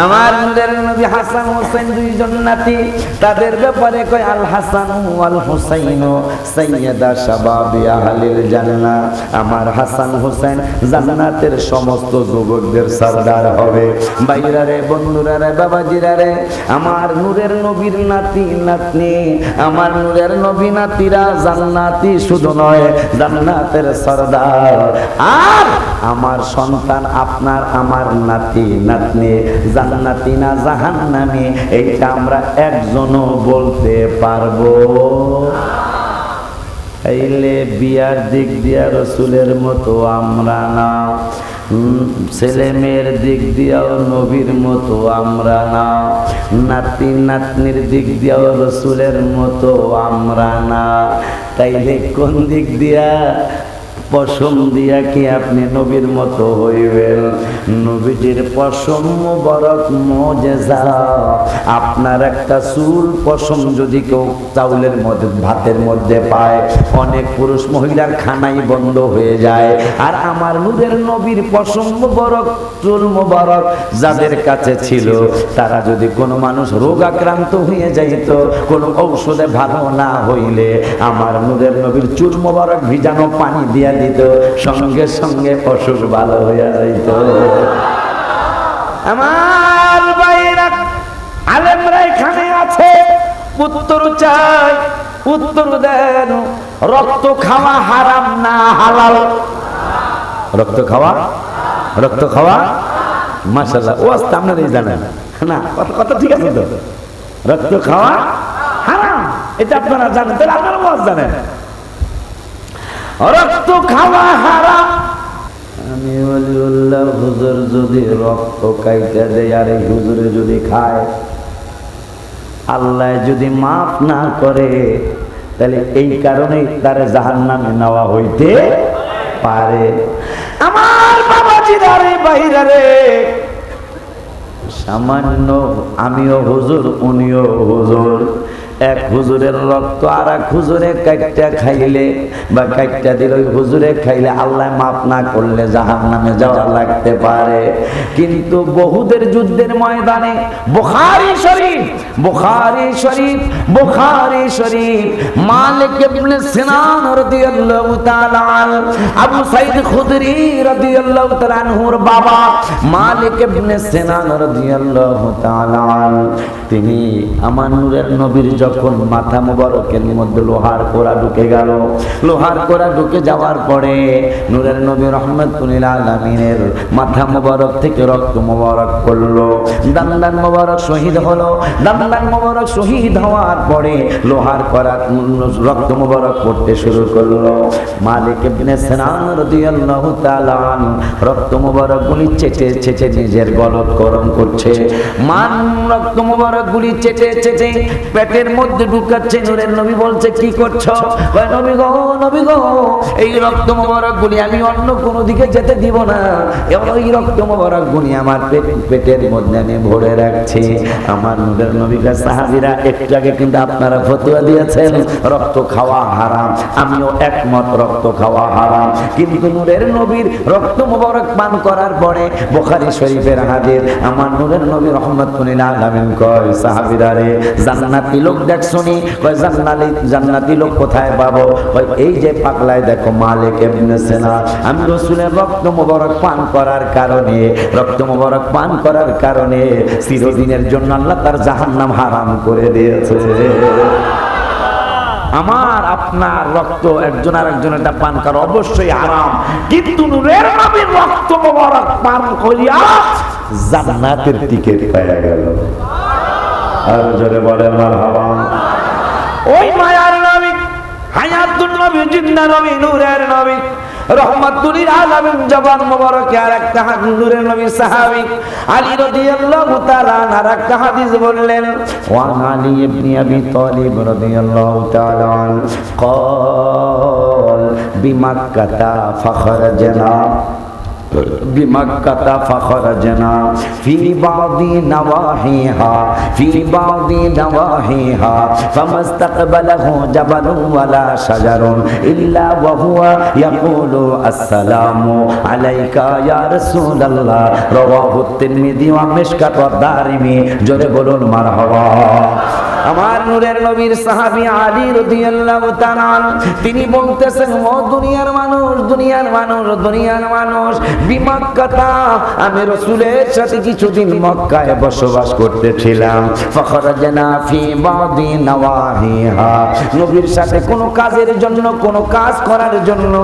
[SPEAKER 3] আমার নবী হাসান হোসেন দুইজন নাতি, তাদের ব্যাপারে কয় আল হাসান ওয়াল হুসাইন সাইয়্যিদা শাবাবি আহলিল জান্নাহ। আমার হাসান হোসেন জান্নাতের সমস্ত যুবকদের সরদার হবে। ভাইরা রে, বন্ধুরা রে, বাবাজিরা রে, আমার নূরের নবীর নাতি নাতনি, আমার নূরের নবী নাতিরা জান্নাতি শুধু নয়, জান্নাতের সরদার। আর আমার সন্তান, আপনার আমার নাতি নাতনি জান্নাতি না জাহান্নামী, এইটা আমরা একজনও বলতে পারবো। এইলে বিয়ার দিক দিয়া রসুলের মতো আমরা না, ছেলে মেয়ের দিক দিয়াও নবীর মতো আমরা না, নাতি নাতনির দিক দিয়াও রসুলের মতো আমরা না। তাইলে কোন দিক দিয়া, পশম দিয়া কি আপনি নবীর মতো হইবেন? নবীজির পশম মোবারক মুজিজা। আপনার একটা চুল পশম যদি কেউ চাউলের মধ্যে, ভাতের মধ্যে পায়, অনেক পুরুষ মহিলার খানাই বন্ধ হয়ে যায়। আর আমার নূরের নবীর পশম মোবারক, চুল মোবারক যাদের কাছে ছিল, তারা যদি কোনো মানুষ রোগ আক্রান্ত হয়ে যাইত, কোনো ঔষধে ভালো না হইলে আমার নূরের নবীর চুল মোবারক ভিজানো পানি দিয়া দিত, সঙ্গে সঙ্গে অসুখ ভালো হইয়া যাইত। আমার ভাইরা আলেমরা এখানে আছে, উত্তর চাই, উত্তর দেন। রক্ত খাওয়া হারাম না হালাল? রক্ত খাওয়া, রক্ত খাওয়া মাশাআল্লাহ, ও আস্তে আপনারাই জানেন না, কথা ঠিক আছে তো? রক্ত খাওয়া হারাম, এটা আপনারা জানেন, তাহলে আপনারা ওয়াজ জানেন। রক্ত খাওয়া হারাম। আমি ওলিউল্লাহ হুজুর যদি রক্ত কাইটা দেয় আর এই হুজুরে যদি খায়, আল্লাহ যদি মাফ না করে, তাহলে এই কারণে তারে জাহান্নামে নেওয়া হইতে পারে। আমার বাবাজিরা রে, বাইরা রে, সামান্য আমিও হুজুর, উনিও হুজুর, এক হুজুরের রক্ত আর এক হুজুরে কাইটটা খাইলে বা কাইটটা দিল ওই হুজুরে খাইলে আল্লাহ মাফ না করলে জাহান্নামে যাওয়া লাগতে পারে। কিন্তু বহুদের যুদ্ধের ময়দানে বুখারী শরীফ, বুখারী শরীফ, বুখারী শরীফ, মালিক ইবনে সিনান রাদিয়াল্লাহু তাআলা আনহু, আবু সাঈদ খুদরি রাদিয়াল্লাহু তাআলা আনহুর বাবা মালিক ইবনে সিনান রাদিয়াল্লাহু তাআলা আনহু, তিনি আমার নূরের নবীর যখন মাথা মোবারকের মধ্যে লোহার কোড়া ঢুকে গেল, লোহার কোড়া ঢুকে যাওয়ার পরে নূরের নবী রাহমাতুল লিল আলামিনের মাথা মোবারক থেকে রক্ত মোবারক পড়লো, দান্দান মোবারক শহীদ হলো। দান্দান মোবারক শহীদ হওয়ার পরে লোহার কোড়া রক্ত মোবারক পড়তে শুরু করলো। মালিক ইবনে সিনান রাদিয়াল্লাহু তাআলা আনহু রক্ত মোবারক গুলি চেটে চেটে নিজের গলদ গরম করছে, মান রক্ত মোবারক গুলি চেটে চেটে পেটের মধ্যে ঢুকাচ্ছে। নূরের নবী বলছে কি করছো? কয় নবী গো, নবী গো, এই রক্ত মোবারক গুলি আমি অন্য কোনো দিকে যেতে দিব না, এই রক্ত মোবারক গুলি আমার পেটের মধ্যে আমি ভরে রাখছি। আমার নূরের নবীর সাহাবীরা একটু আগে কিন্তু আপনারা ফতোয়া দিয়েছেন রক্ত খাওয়া হারাম, আমিও একমত, রক্ত খাওয়া হারাম। কিন্তু নূরের নবীর রক্ত মোবারক পান করার পরে বুখারী শরীফের হাদিস, আমার নূরের নবী রাহমাতুল লিল আলামিন কয় সাহাবীরা রে, জান্নাতি লোক দেখছনি? কয় জান্নাতি লোক কোথায় পাবো? কয় এই যে পাগলায় দেখো মালিক ইবনে সিনান, আমি রাসূলের রক্ত মোবারক পান করার কারণে, রক্ত মোবারক পান করার কারণে চিরদিনের জন্য আল্লাহ তার জাহান্নাম হারাম করে দিয়েছে। আমার আপনার রক্ত একজন আরেকজনের পান করা অবশ্যই হারাম, কিন্তু নূরের নবীর রক্ত মোবারক পান করিয়া জান্নাতের টিকিট পেয়ে গেল। আর জোরে বলেন মারহাবা। ওই মায়ার নবী, হায়াতুন নবী, জিন্দা নবী, নূরের নবী, রহমাতুল আলামিন জবান মোবারকে আর একটা নূরের নবী সাহাবী আলী রাদিয়াল্লাহু তাআলা আর একটা হাদিস বললেন, ওয়া আলী ইবনে আবি তালিব রাদিয়াল্লাহু তাআলা قال بمكة فخرجنا بمكة فخرجنا في بعض نواحيها فما استقبله جبل ولا شجر إلا وهو يقول السلام عليك يا رسول الله رواه الترمذي ومشكاة والدارمي জোরে বলুন মারহাবা। আমার নূরের নবীর সাহাবী আলী রাদিয়াল্লাহু তাআলা তিনি বলতেছেন, ও দুনিয়ার মানুষ, দুনিয়ার মানুষ, দুনিয়ার মানুষ, বিমক্কাতা, আমি রাসূলের সাথে কিছুদিন মক্কায় বসবাস করতেছিলাম। ফখরাজনা ফি বাদি নওয়াহিহা, নবীর সাথে কোনো কাজের জন্য, কোনো কাজ করার জন্য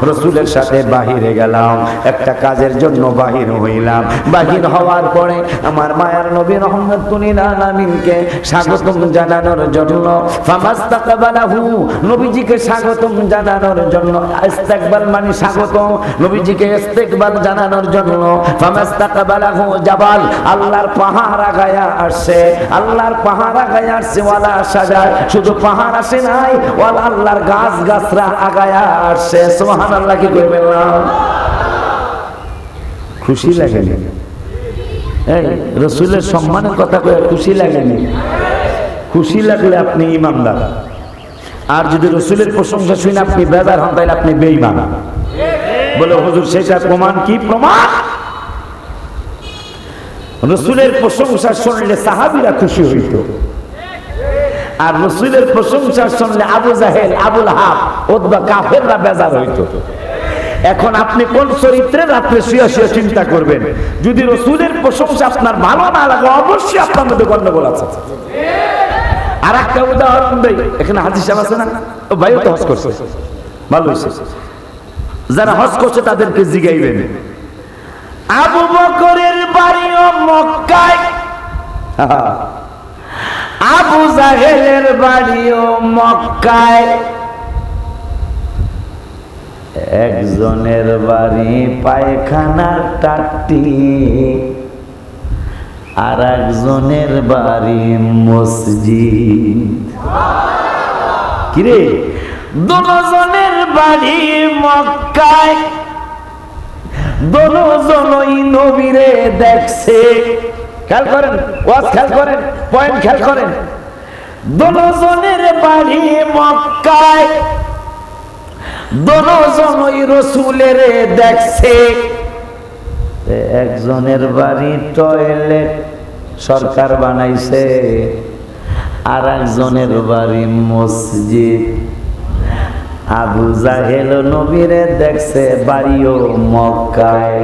[SPEAKER 3] রাসূলের সাথে বাহিরে গেলাম, একটা কাজের জন্য বাহির হইলাম। বাহির হওয়ার পরে আমার মায়ার নবী রহমাতুল আলামিনকে স্বাগতম জানানোর জন্য, ফামাস্তাকবালাহু, নবীজিকে স্বাগতম জানানোর জন্য, ইস্তেকবাল মানে স্বাগতম, নবীজিকে ইস্তেকবাল জানানোর জন্য, ফামাস্তাকবালাহু জাবাল, আল্লাহর পাহাড় আগায়া আসছে, আল্লাহর পাহাড় আগায়া আসছে, ওয়ালা সাজার, শুধু পাহাড় আসে নাই, ওয়ালা আল্লাহর গাছ গাছরা আগায়া আসছে। সুবহানাল্লাহ, কি কইবেন না? খুশি লাগেনি? এই রাসূলের সম্মানের কথা কয়ে খুশি লাগেনি? খুশি লাগলে আপনি ইমানদার, আর যদি রাসূলের প্রশংসা শুনে আপনি বেজার হন তাহলে আপনি বেঈমান। বলে হুজুর সেটা প্রমাণ কি? প্রমাণ রাসূলের প্রশংসা শুনলে সাহাবীরা খুশি হইত, আর রাসূলের প্রশংসা শুনলে আবু জাহেল, আবুল হাব, উতবা কাফেররা বেজার হইত। এখন আপনি কোন চরিত্রে রাত্রে শুয়ে শুয়ে চিন্তা করবেন? যদি রাসূলের প্রশংসা আপনার ভালো না লাগে অবশ্যই আপনার মধ্যে গন্ডগোল আছে। আর একটা উদাহরণ দেই, এখানে হাজী সাহেব আছে না, ও ভাইও তো হজ করছে, ভালো হয়েছে, যারা হজ করছে তাদেরকে জিগাইবেন, আবু বকরের বাড়িও মক্কায়, আবু জাহেলের বাড়িও মক্কায়, একজনের বাড়ি পায়খানার টাট্টি, আর একজনের বাড়ি মসজিদ। কিরে, দুজনের বাড়ি মক্কায়, দুজনই নবীরে দেখছে। খেয়াল করেন, ওয়াজ খেয়াল করেন, পয়েন্ট খেয়াল করেন। দুজনের বাড়ি মক্কায়, দুজনই রাসূলের দেখছে। একজনের বাড়ি টয়লেট সরকার বানাইছে, আর একজনের বাড়ি মসজিদ। আবু জাহেল নবীরে দেখছে, বাড়িও মক্কায়।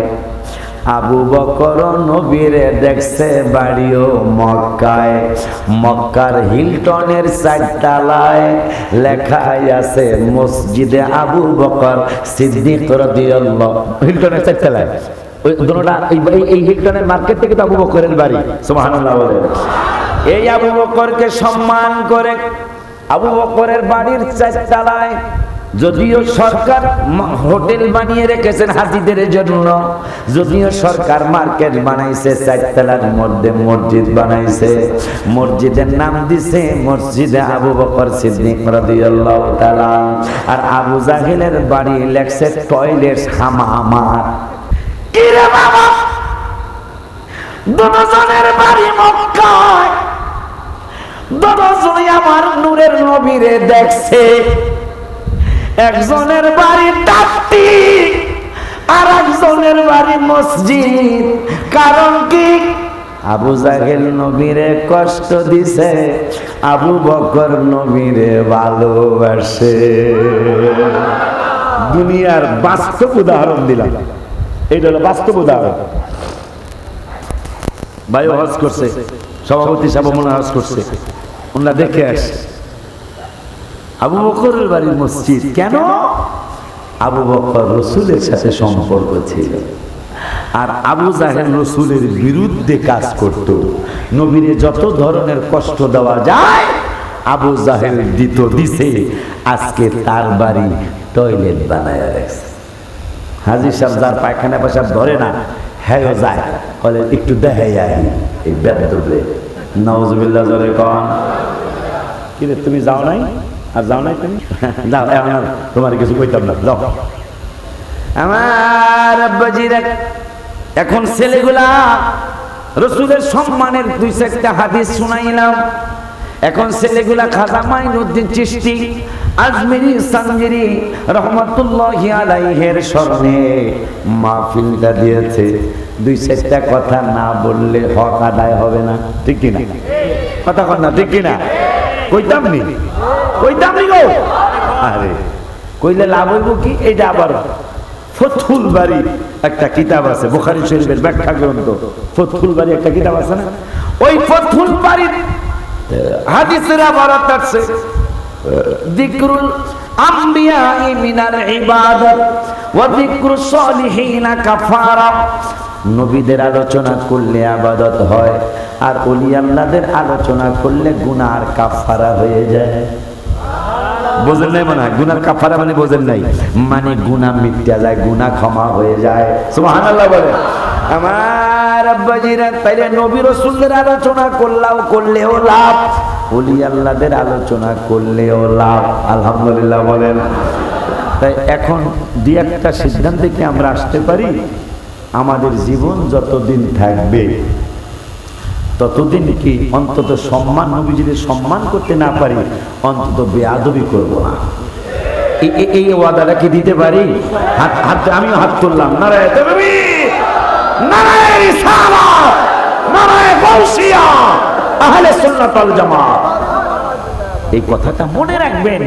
[SPEAKER 3] আবু বকর নবীরে দেখছে, বাড়িও মক্কায়। মক্কার হিলটনের চারতলায় লেখাই আছে মসজিদে আবু বকর সিদ্দিক রাদিয়াল্লাহু। হিলটনের চারতলায়, ওই দুটোটা, এই হিলটনের মার্কেট থেকে তো আবু বকরের বাড়ি। সুবহানাল্লাহ বলেন। এই আবু বকরকে সম্মান করে আবু বকরের বাড়ির চারতলায়, যদিও সরকার হোটেল বানিয়ে রেখেছেন হাজিদের জন্য, যদিও সরকার মার্কেট বানাইছে, চারতলার মধ্যে মসজিদ বানাইছে, মসজিদের নাম দিছে মসজিদে আবু বকর সিদ্দিক রাদিয়াল্লাহু তাআলা। আর আবু জাহেলের বাড়ি লেখছে টয়লেট হামামার। কি রে বাবা, দুজনের বাড়ি মক্কায়, দুজনই আমার নূরের নবীরে দেখছে। একজনের বাড়ি টাট্টি, আর একজনের বাড়ি মসজিদ। কারণ কি? আবু জাহেল নবীরে কষ্ট দিছে, আবু বকর নবীরে ভালোবাসে। দুনিয়ার বাস্তব উদাহরণ দিলাম, এইটা হলো বাস্তব উদাহরণ। ভাই হজ করছে, সভাপতি সাহেব মনে হজ করছে, ওনারা দেখে আসে আবু বকরের বাড়ির মসজিদ। কেন? আবু বকর রাসূলের সাথে সম্পর্ক ছিল, আর আবু জাহেল রাসূলের বিরুদ্ধে কাজ করত। নবীরে যত ধরনের কষ্ট দেওয়া যায় আবু জাহেল দিছে, আজকে তার বাড়ি টয়লেট বানায় রাখছে। হাজির সাহেব যার পায়খানা পেশাব ধরে না, হ্যাঁ যায় বলে একটু দেখাই আই এই বেদবে। নাউজুবিল্লাহ জোরে কন। কি রে তুমি যাও নাই? আর যাও নাই তুমি? যাও, এখন আর তোমার কিছু কইতাম না, যাও। আমার আব্বাজিরা এখন ছেলেগুলা রাসূলের সম্মানের দুই চারটা হাদিস শুনাইলাম। এখন ছেলেগুলা খাজা মাইনুদ্দিন চিশতি আজমিরি সানজিরি রহমাতুল্লাহি আলাইহির স্মরণে মাহফিলটা দিয়েছে। দুই চারটা কথা না বললে হক আদায় হবে না, ঠিক কি না? কথা কন না, ঠিক কি না? কইতাম নি গো। আরে কইলে লাভ হইব কি? এইটা আবার ফতুল বাড়ি একটা কিতাব আছে, বুখারী শরীফের ব্যাখ্যা গ্রন্থ ফতুল বাড়ি একটা কিতাব আছে না, ওই ফতুল বাড়ির হাদিসের আবারত আছে যিকরুল আমবিয়াই মিনাল ইবাদত ওয়া যিকরুস সালিহিনা কাফারা। নবীদের আলোচনা করলে ইবাদত হয়, আর ওলি আল্লাহদের আলোচনা করলে গুনার কাফারা হয়ে যায়। বোঝেন নাই? মানে গুনার কাফারা মানে বোঝেন নাই, মানে গুনাহ মিটে যায়, গুনাহ ক্ষমা হয়ে যায়। সুবহানাল্লাহ বলে। আমার আব্বাজিরা তাইলে নবী রাসূলদের আলোচনা করলেও লাভ, ওলি আল্লাহদের আলোচনা করলেও লাভ। আলহামদুলিল্লাহ বলেন। তাই এখন দুই একটা সিদ্ধান্তে কি আমরা আসতে পারি, আমাদের জীবন যতদিন থাকবে ততদিন কি অন্তত সম্মান, নবীজিদের সম্মান করতে না পারি, অন্তত বেয়াদবি করব না। এই ওয়াদাটা কি দিতে পারি? আমিও হাত তুললাম। নারায়ে তাকবীর, নারায়ে রিসালাত, নারায়ে গাউসিয়া, আহলে সুন্নাত ওয়াল জামাত। এই কথাটা মনে রাখবেন।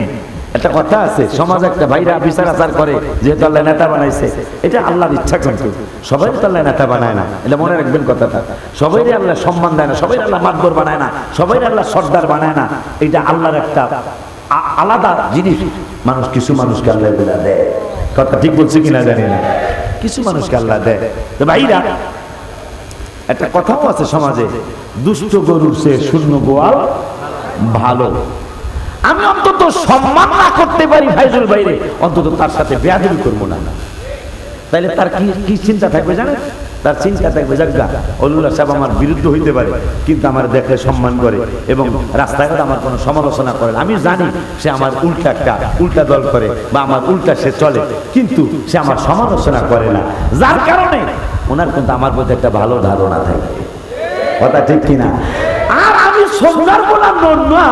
[SPEAKER 3] একটা কথা আছে, সমাজ একটা ভাইরা বিচার আচার করে, যেহেতু আল্লাহ নেতা বানাইছে, এটা আল্লাহর ইচ্ছা, কিন্তু সবাই তো আল্লাহ নেতা বানায় না, এটা মনে রাখবেন কথাটা। সবাই আল্লাহ সম্মান দেয় না, সবাই আল্লাহ মাতবর বানায় না, সবাই আল্লাহ সর্দার বানায় না। এটা আল্লাহর একটা আলাদা জিনিস। কিছু মানুষকে আল্লাহ দেয়, কথা ঠিক বলছে কিনা জানি না, কিছু মানুষকে আল্লাহ দেয়। তো ভাইরা একটা কথাও আছে সমাজে, দুষ্ট গরুর চেয়ে শূন্য গোয়াল ভালো। আমি অন্তত সম্মান না করতে পারি ভাইজুল বাইরে, অন্তত তার সাথে বেয়াদবি করবো না। তাইলে তার কি চিন্তা থাকবে জানেন? তার চিন্তা থাকবে, জাগা ওলুল্লাহ সাহেব আমার বিরুদ্ধে হইতে পারে, কিন্তু আমার দেখলে সম্মান করে এবং রাস্তাঘাটে আমার কোনো সমালোচনা করে। আমি জানি সে আমার উল্টা দল করে বা আমার উল্টা সে চলে, কিন্তু সে আমার সমালোচনা করে না, যার কারণে ওনার কিন্তু আমার প্রতি একটা ভালো ধারণা থাকে। কথা ঠিক কিনা? আর আমি সোমবার বললাম না,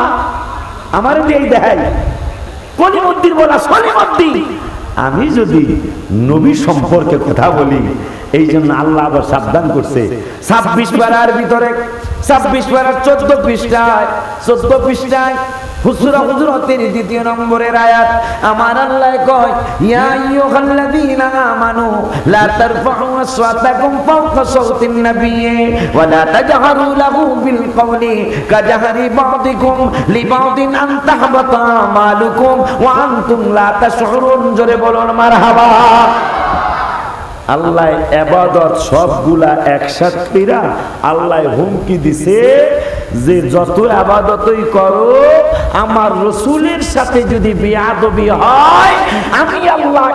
[SPEAKER 3] আমার দিয়ে দেখাই কলিমুদ্দিন বলা সলিমুদ্দিন। আমি যদি নবী সম্পর্কে কথা বলি, এই জন্য আল্লাহ আবার সাবধান করছে 26 পারার ভিতরে, 26 পারার 14 পৃষ্ঠায় হুজুরাতের 2 নম্বরের আয়াত। আমার আল্লাহ কয়, ইয়া আইয়ুহাল্লাযীনা আমানু লা তারফাউ আসওয়াতাকুম ফাওকা সাওতিন নাবিয়্যি ওয়া লা তাজহারু লাহু বিল কওলি কাজহারি বা'দিকুম লিবা'দিন আন তাহবাতা আমালুকুম ওয়া আনতুম লা তাশউরুন। জোরে বলুন মারহাবা। আল্লাহ ইবাদত সবগুলা একসাথে কইরা আল্লাহ হুমকি দিছে যে যত ইবাদতই করো, আমার রাসূলের সাথে যদি বেয়াদবি হয়, আমি আল্লাহ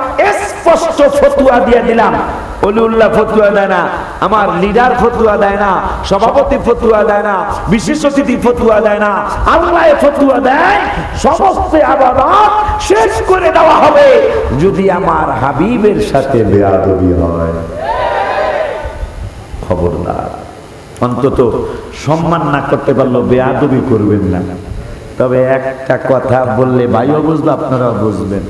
[SPEAKER 3] স্পষ্ট ফতোয়া দিয়ে দিলাম। ওলিউল্লাহ ফতোয়া দেয় না, আমার লিডার ফতোয়া দেয় না, সভাপতি ফতোয়া দেয় না, বিশেষ অতিথি ফতোয়া দেয় না, আল্লাহ ফতোয়া দেয় সমস্ত ইবাদত শেষ করে দেওয়া হবে যদি আমার হাবিবের সাথে বেয়াদবি হয়। খবরদার, অন্তত সম্মান না করতে পারলেও বেয়াদবি করবেন না। তবে একটা কথা বললে ভাইও বুঝবে, আপনারাও বুঝবেন।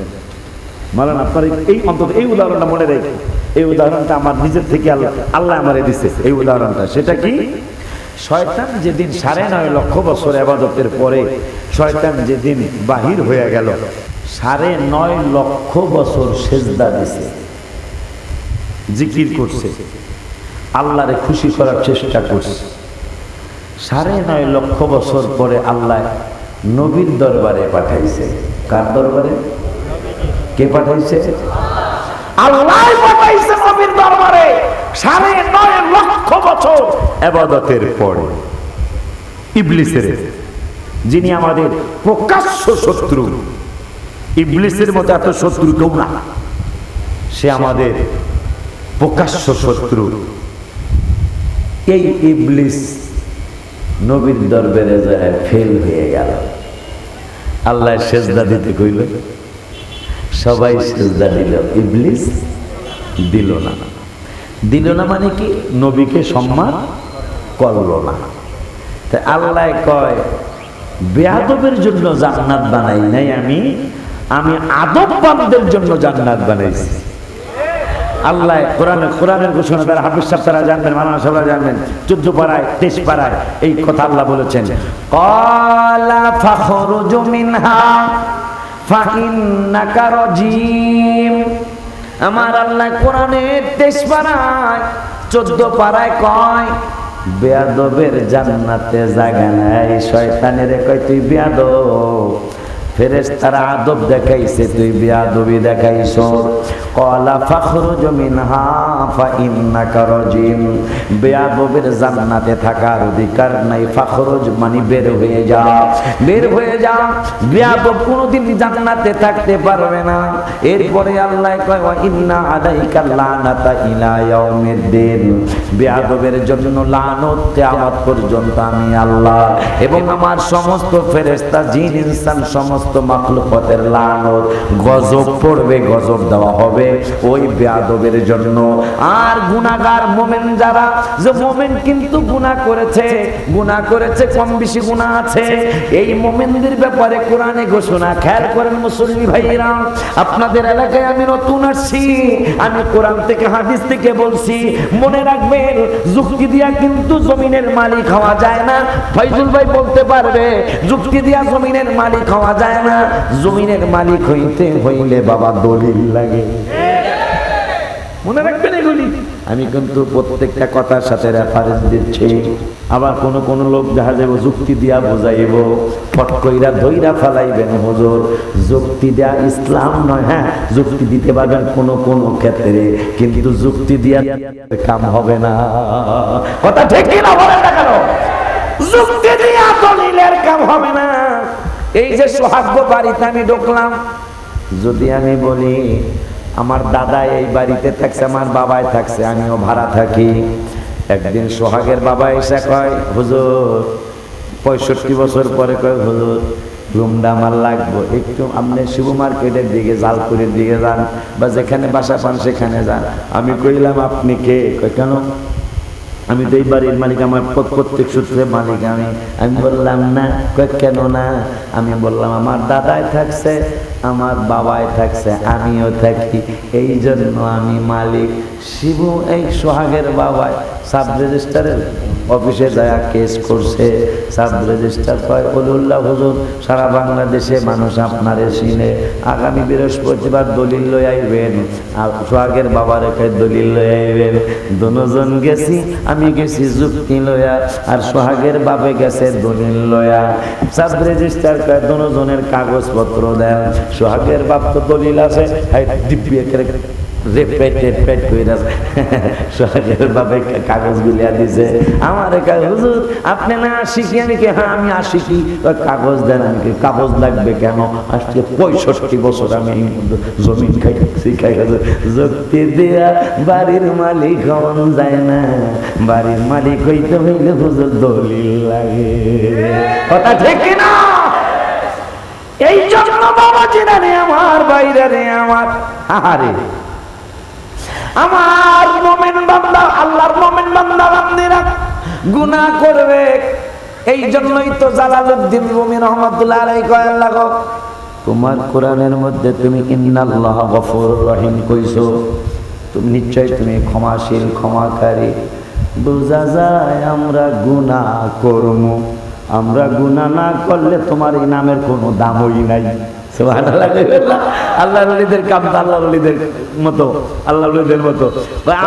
[SPEAKER 3] মালান আপনার এই অন্তত এই উদাহরণটা মনে রেখে, এই উদাহরণটা আমার নিজের থেকে আল্লাহ আমারে দিছে। এই উদাহরণটা সেটা কি? শয়তান যেদিন 9.5 লক্ষ বছর ইবাদতের পরে শয়তান যেদিন বাহির হয়ে গেল, 9.5 লক্ষ বছর সেজদা দিছে, জিকির করছে, আল্লাহরে খুশি করার চেষ্টা করছে। 9.5 লক্ষ বছর পরে আল্লাহ নবীর দরবারে পাঠাইছে। কার দরবারে? কে পাঠাইছে? আল্লাহ পাঠাইছে নবীর দরবারে 9.5 লক্ষ বছর ইবাদতের পরে। ইবলিসের যিনি আমাদের প্রকাশ্য শত্রু, ইবলিসের মতো এত শত্রু কেউ না, সে আমাদের প্রকাশ্য শত্রু। এই ইবলিস নবীর দরবারে যায় ফেল হয়ে গেল। আল্লাহ সেজদা দিতে কইল, সবাই সেজদা দিল, ইবলিস দিল না। দিল না মানে কি? নবীকে সম্মান করলো না। তাই আল্লাহ কয়, বেয়াদবের জন্য জান্নাত বানাই নাই আমি, আমি আদববানদের জন্য জান্নাত বানাইছি। আল্লাহ কোরআনের ঘোষণা, তারা হাফিজ সাহেব তারা জানবেন, মাওলানা সাহেবরা জানবেন, 14 পারায় 23 পারায় এই কথা আল্লাহ বলেছেন, ক্বালা ফাখরুজ মিনহা ফাইন্নাকা রাজিম। আমার আল্লাহ কোরআনের 23 পারায় 14 পারায় কয়, বেয়াদবের জান্নাতে জায়গা নাই। শয়তানের কয় তুই বেয়াদব, ফেরেশতারা আদব দেখাইছে, তুই বেয়াদবি দেখাইছো। ক্বালা ফাখরুজ মিনহা ফাইন্নাকা রাজিম। বেয়াদবের জান্নাতে থাকার অধিকার নাই। ফাখরুজ মানে বের হয়ে যা, বের হয়ে যা। বেয়াদব কোনোদিন জান্নাতে থাকতে পারবে না। এরপরে আল্লাহ কয়, ওয়া ইন্না আলাইকা লানাতা ইলা ইয়াউমিদ্দিন। বেয়াদবের জন্য লানত কিয়ামত পর্যন্ত আমি আল্লাহ এবং আমার সমস্ত ফেরেশতা, জিন, ইনসান, সমস্ত মাখলুকাতের লানত, গজব পড়বে, গজব দেওয়া হবে ওই বেয়াদবের জন্য। আর গুনাহগার মুমিন যারা, যে মুমিন কিন্তু গুনাহ করেছে, কম বেশি গুনাহ আছে, এই মুমিনদের ব্যাপারে কোরআনে ঘোষণা। খেয়াল করেন মুসল্লি ভাইরা, আপনাদের এলাকায় আমি নতুন আসছি, আমি কোরআন থেকে হাদিস থেকে বলছি, মনে রাখবেন, যুক্তি দিয়া কিন্তু জমিনের মালিক হওয়া যায় না। ফয়জুল ভাই বলতে পারবে, যুক্তি দিয়া জমিনের মালিক হওয়া যায় না। জমিনের মালিক হইতে হইলে বাবা দলিল লাগে। মনে রাখবেন এগুলি। আমি কিন্তু প্রত্যেকটা কথার সাথে রেফারেন্স দিচ্ছি। আবার কোন লোক দেখা যাবে যুক্তি দিয়া বোঝাইব, ফট কইরা ধইরা ফালাইবেন, হুজুর যুক্তি দেয়া ইসলাম নয়। হ্যাঁ, যুক্তি দিতে পারবেন কোন ক্ষেত্রে, কিন্তু যুক্তি দিয়া কাম হবে না। কথা ঠিক না বলেন না কেন? যুক্তি দিয়া দলিলের কাম হবে না। এই যে সোহাগ বাড়িতে আমি ঢুকলাম, যদি আমি বলি আমার দাদা এই বাড়িতে থাকছে, আমার বাবাই থাকছে, আমিও ভাড়া থাকি। একদিন সোহাগের বাবা এসে কয়, হুজুর 65 বছর পরে কয়, হুজুর রুমটা আমার লাগবে, একটু আপনি শিব মার্কেটের দিকে, জালপুরের দিকে যান, বা যেখানে বাসা পান সেখানে যান। আমি কইলাম আপনি কে? কয় কেন? আমি তো এই বাড়ির মালিক, আমার প্রত্যেক সূত্রে মালিক আমি বললাম না। কয় কেন না? আমি বললাম আমার দাদাই থাকছে, আমার বাবাই থাকছে, আমিও থাকি, এই জন্য আমি মালিক। শিবু এই সোহাগের বাবাই সাব রেজিস্ট্রারের অফিসে যায় কেস করছে। সাব রেজিস্ট্রার কয়, ওলিউল্লাহ হুজুর সারা বাংলাদেশে মানুষ আপনারে চিনে, আগামী বৃহস্পতিবার দলিল লই আইবেন। আর সোহাগের বাবার কয় দলিল লই আইবেন। দুজন গেছি, আমি গেছি যুক্তি লয়া, আর সোহাগের বাপে গেছে দলিল লয়া। সাব রেজিস্ট্রার কয় দুজনের কাগজপত্র দেন। সোহাগের বাপ তো দলিল আছে, কাগজ গুলিয়া দিছে। আমার হুজুর আপনি না শিখি? আমি কি হ্যাঁ আমি আশিকি। কাগজ দেন। আমি কাগজ লাগবে কেন? আজকে 65 বছর আমি জমিন খাইছি। যুক্তি দিয়া বাড়ির মালিক হন যায় না, বাড়ির মালিক হইতে হইলে হুজুর দলিল লাগে। কথা ঠিক না? এই জন্য বাবা জিনা রে আমার, বাইরে রে আমার, আহারে আমার মুমিন বান্দা, আল্লাহর মুমিন বান্দা বান্দিরা গুনাহ করবে। এই জন্যই তো জালালউদ্দিন রুমি রহমাতুল্লাহ আলাইহি কয়, আল্লাহ গো তোমার কোরআনের মধ্যে তুমি ইন্নাল্লাহ গফুরুর রহিম কইছো, তুমি নিশ্চয় তুমি ক্ষমাশীল, ক্ষমাকারী। বুঝা যায় আমরা গুনাহ করব, আমরা গুনাহ না করলে তোমার এই নামের কোনো দামই নাই। সুবহানাল্লাহ। আল্লাহর ওলিদের কাম তো আল্লাহর ওলিদের মতো, আল্লাহর ওলিদের মতো।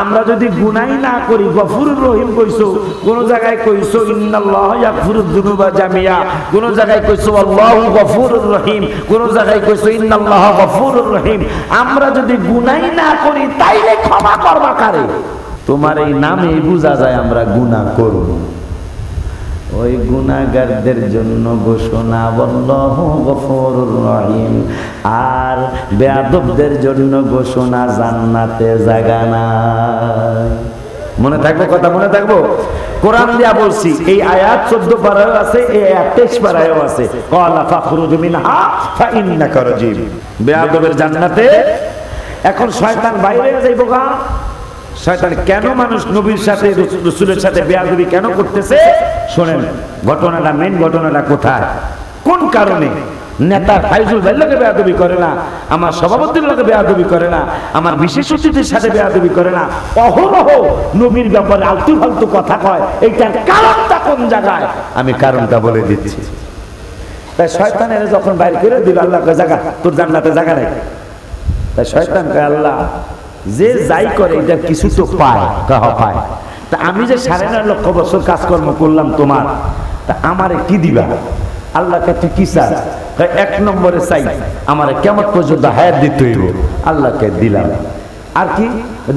[SPEAKER 3] আমরা যদি গুনাহই না করি, গফুরুর রহিম কইছো, কোন জায়গায় কইছো ইন্নাল্লাহ ইয়াগফিরুয যুনুবা জামিয়া, কোন জায়গায় কইছো আল্লাহু গফুরুর রহিম, কোন জায়গায় কইছো ইন্নাল্লাহ গফুরুর রহিম। আমরা যদি গুনাহই না করি তাইলে ক্ষমা করবা কারে? তোমার এই নামে বুঝা যায় আমরা গুনাহ করব। ওই গুনাহগারদের জন্য ঘোষণা আল্লাহু গফুরুর রহিম, আর বেয়াদবদের জন্য ঘোষণা জান্নাতে জায়গা নাই। মনে থাকবে কথা, মনে থাকবো। কোরআন দিয়া বলছি, এই আয়াত 14 পারায়ও আছে, এই আয়াত 23 পারায়ও আছে। ক্বালা ফাখরুজ মিনহা ফাইন্নাকা রাজিম। বেয়াদবের জান্নাতে। এখন শয়তান বাইরে যাইবো গা। শয়তান কেন মানুষ নবীর সাথে রাসূলের সাথে বেয়াদবি কেন করতেছে শুনেন। ঘটনাটা, মেইন ঘটনাটা কোথায়, কোন কারণে নেতা ফাইজুল ভাইয়ের লোকে বেয়াদবি করে না, আমার সভাপতির লোকে বেয়াদবি করে না, আমার বিশেষ অতিথির সাথে বেয়াদবি করে না, অহরহ নবীর ব্যাপারে আলতু ফালতু কথা কয়, এইটার কারণটা কোন জায়গায় আমি কারণটা বলে দিচ্ছি। তাই শয়তানের যখন বাইরে করে দিল, আল্লাহ কয় জায়গা, তোর জান্নাতে জায়গা নেই। তাই শয়তান কয় আল্লাহ যে যাই করে এটা কিছু তো পায়, পায়। তা আমি যে 9.5 লক্ষ বছর কাজকর্ম করলাম তোমার, তা আমারে কি দিবা? আল্লাহকে তুই কি চাস? 1 নম্বরে চাই আমারে কিয়ামত পর্যন্ত হায়াত দিতে হইব, আল্লাহকে দিলাম। আর কি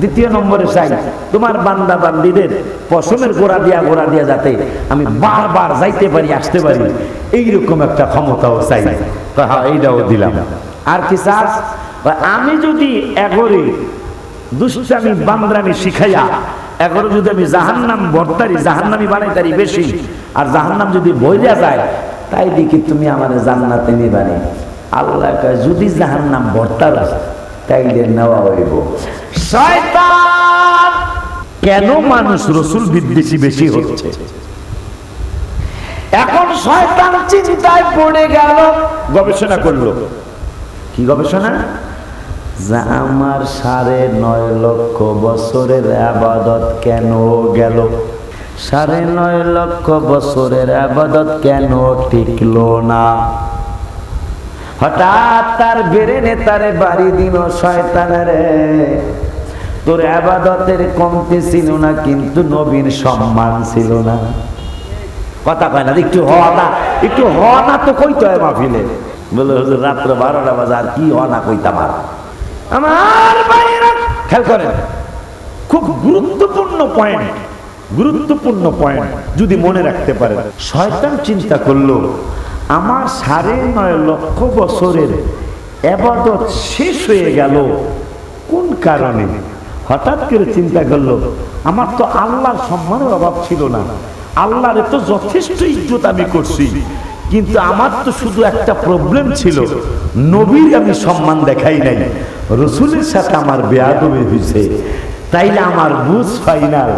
[SPEAKER 3] 2 নম্বরে চাই তোমার বান্দা বান্দীদের পশমের গোড়া দিয়া যাতে আমি বারবার যাইতে পারি, আসতে পারি, এইরকম একটা ক্ষমতাও চাই। হ্যাঁ, এইটাও দিলাম। আর কি চাস? আমি যদি এগরে দুষ্টামি বান্দরামি শিখাইয়া এগরে যদি আমি জাহান্নাম ভর্তারি, জাহান্নামি বানাইতারি বেশি, আর জাহান্নাম যদি বইরা যায়, তাই দেখি তুমি আমার জান্নাতে নিবানি। আল্লাহ কয় যদি জাহান্নাম ভর্তার তাইলে নেওয়া হইব। শয়তান কেন মানুষ রাসূল বিদ্বেষী বেশি হচ্ছে? এখন শয়তান চিন্তায় পড়ে গেল, গবেষণা করলো। কি গবেষণা? যা আমার 9.5 লক্ষ বছরের ইবাদত কেন গেল? 9.5 লক্ষ বছরের ইবাদত কেন টিকলো না? হঠাৎ তার বেরেনে তারে বাড়ি দিল, শয়তানেরে তোর ইবাদতের কমতি ছিল না, কিন্তু নবীর সম্মান ছিল না। কথা কয় না, একটু হওয়া না তো কইতে হয় মাহফিলে। বলে হুজুর রাত্র 12টা বাজে, আর কি হওয়া না কইতাম। আমার ভাইরা খেয়াল করেন, খুব গুরুত্বপূর্ণ পয়েন্ট যদি মনে রাখতে পারেন। শয়তান চিন্তা করলো আমার 9.5 লক্ষ বছরের ইবাদত শেষ হয়ে গেল কোন কারণে? হঠাৎ করে চিন্তা করলো আমার তো আল্লাহর সম্মানের অভাব ছিল না, আল্লাহর তো যথেষ্ট ইজ্জত আমি করছি, কিন্তু আমার তো শুধু একটা প্রবলেম ছিল, নবীর আমি সম্মান দেখাই নাই, রাসূলের সাথে আমার বেয়াদবি হয়েছে। তাইলে আমার বুঝ ফাইনাল,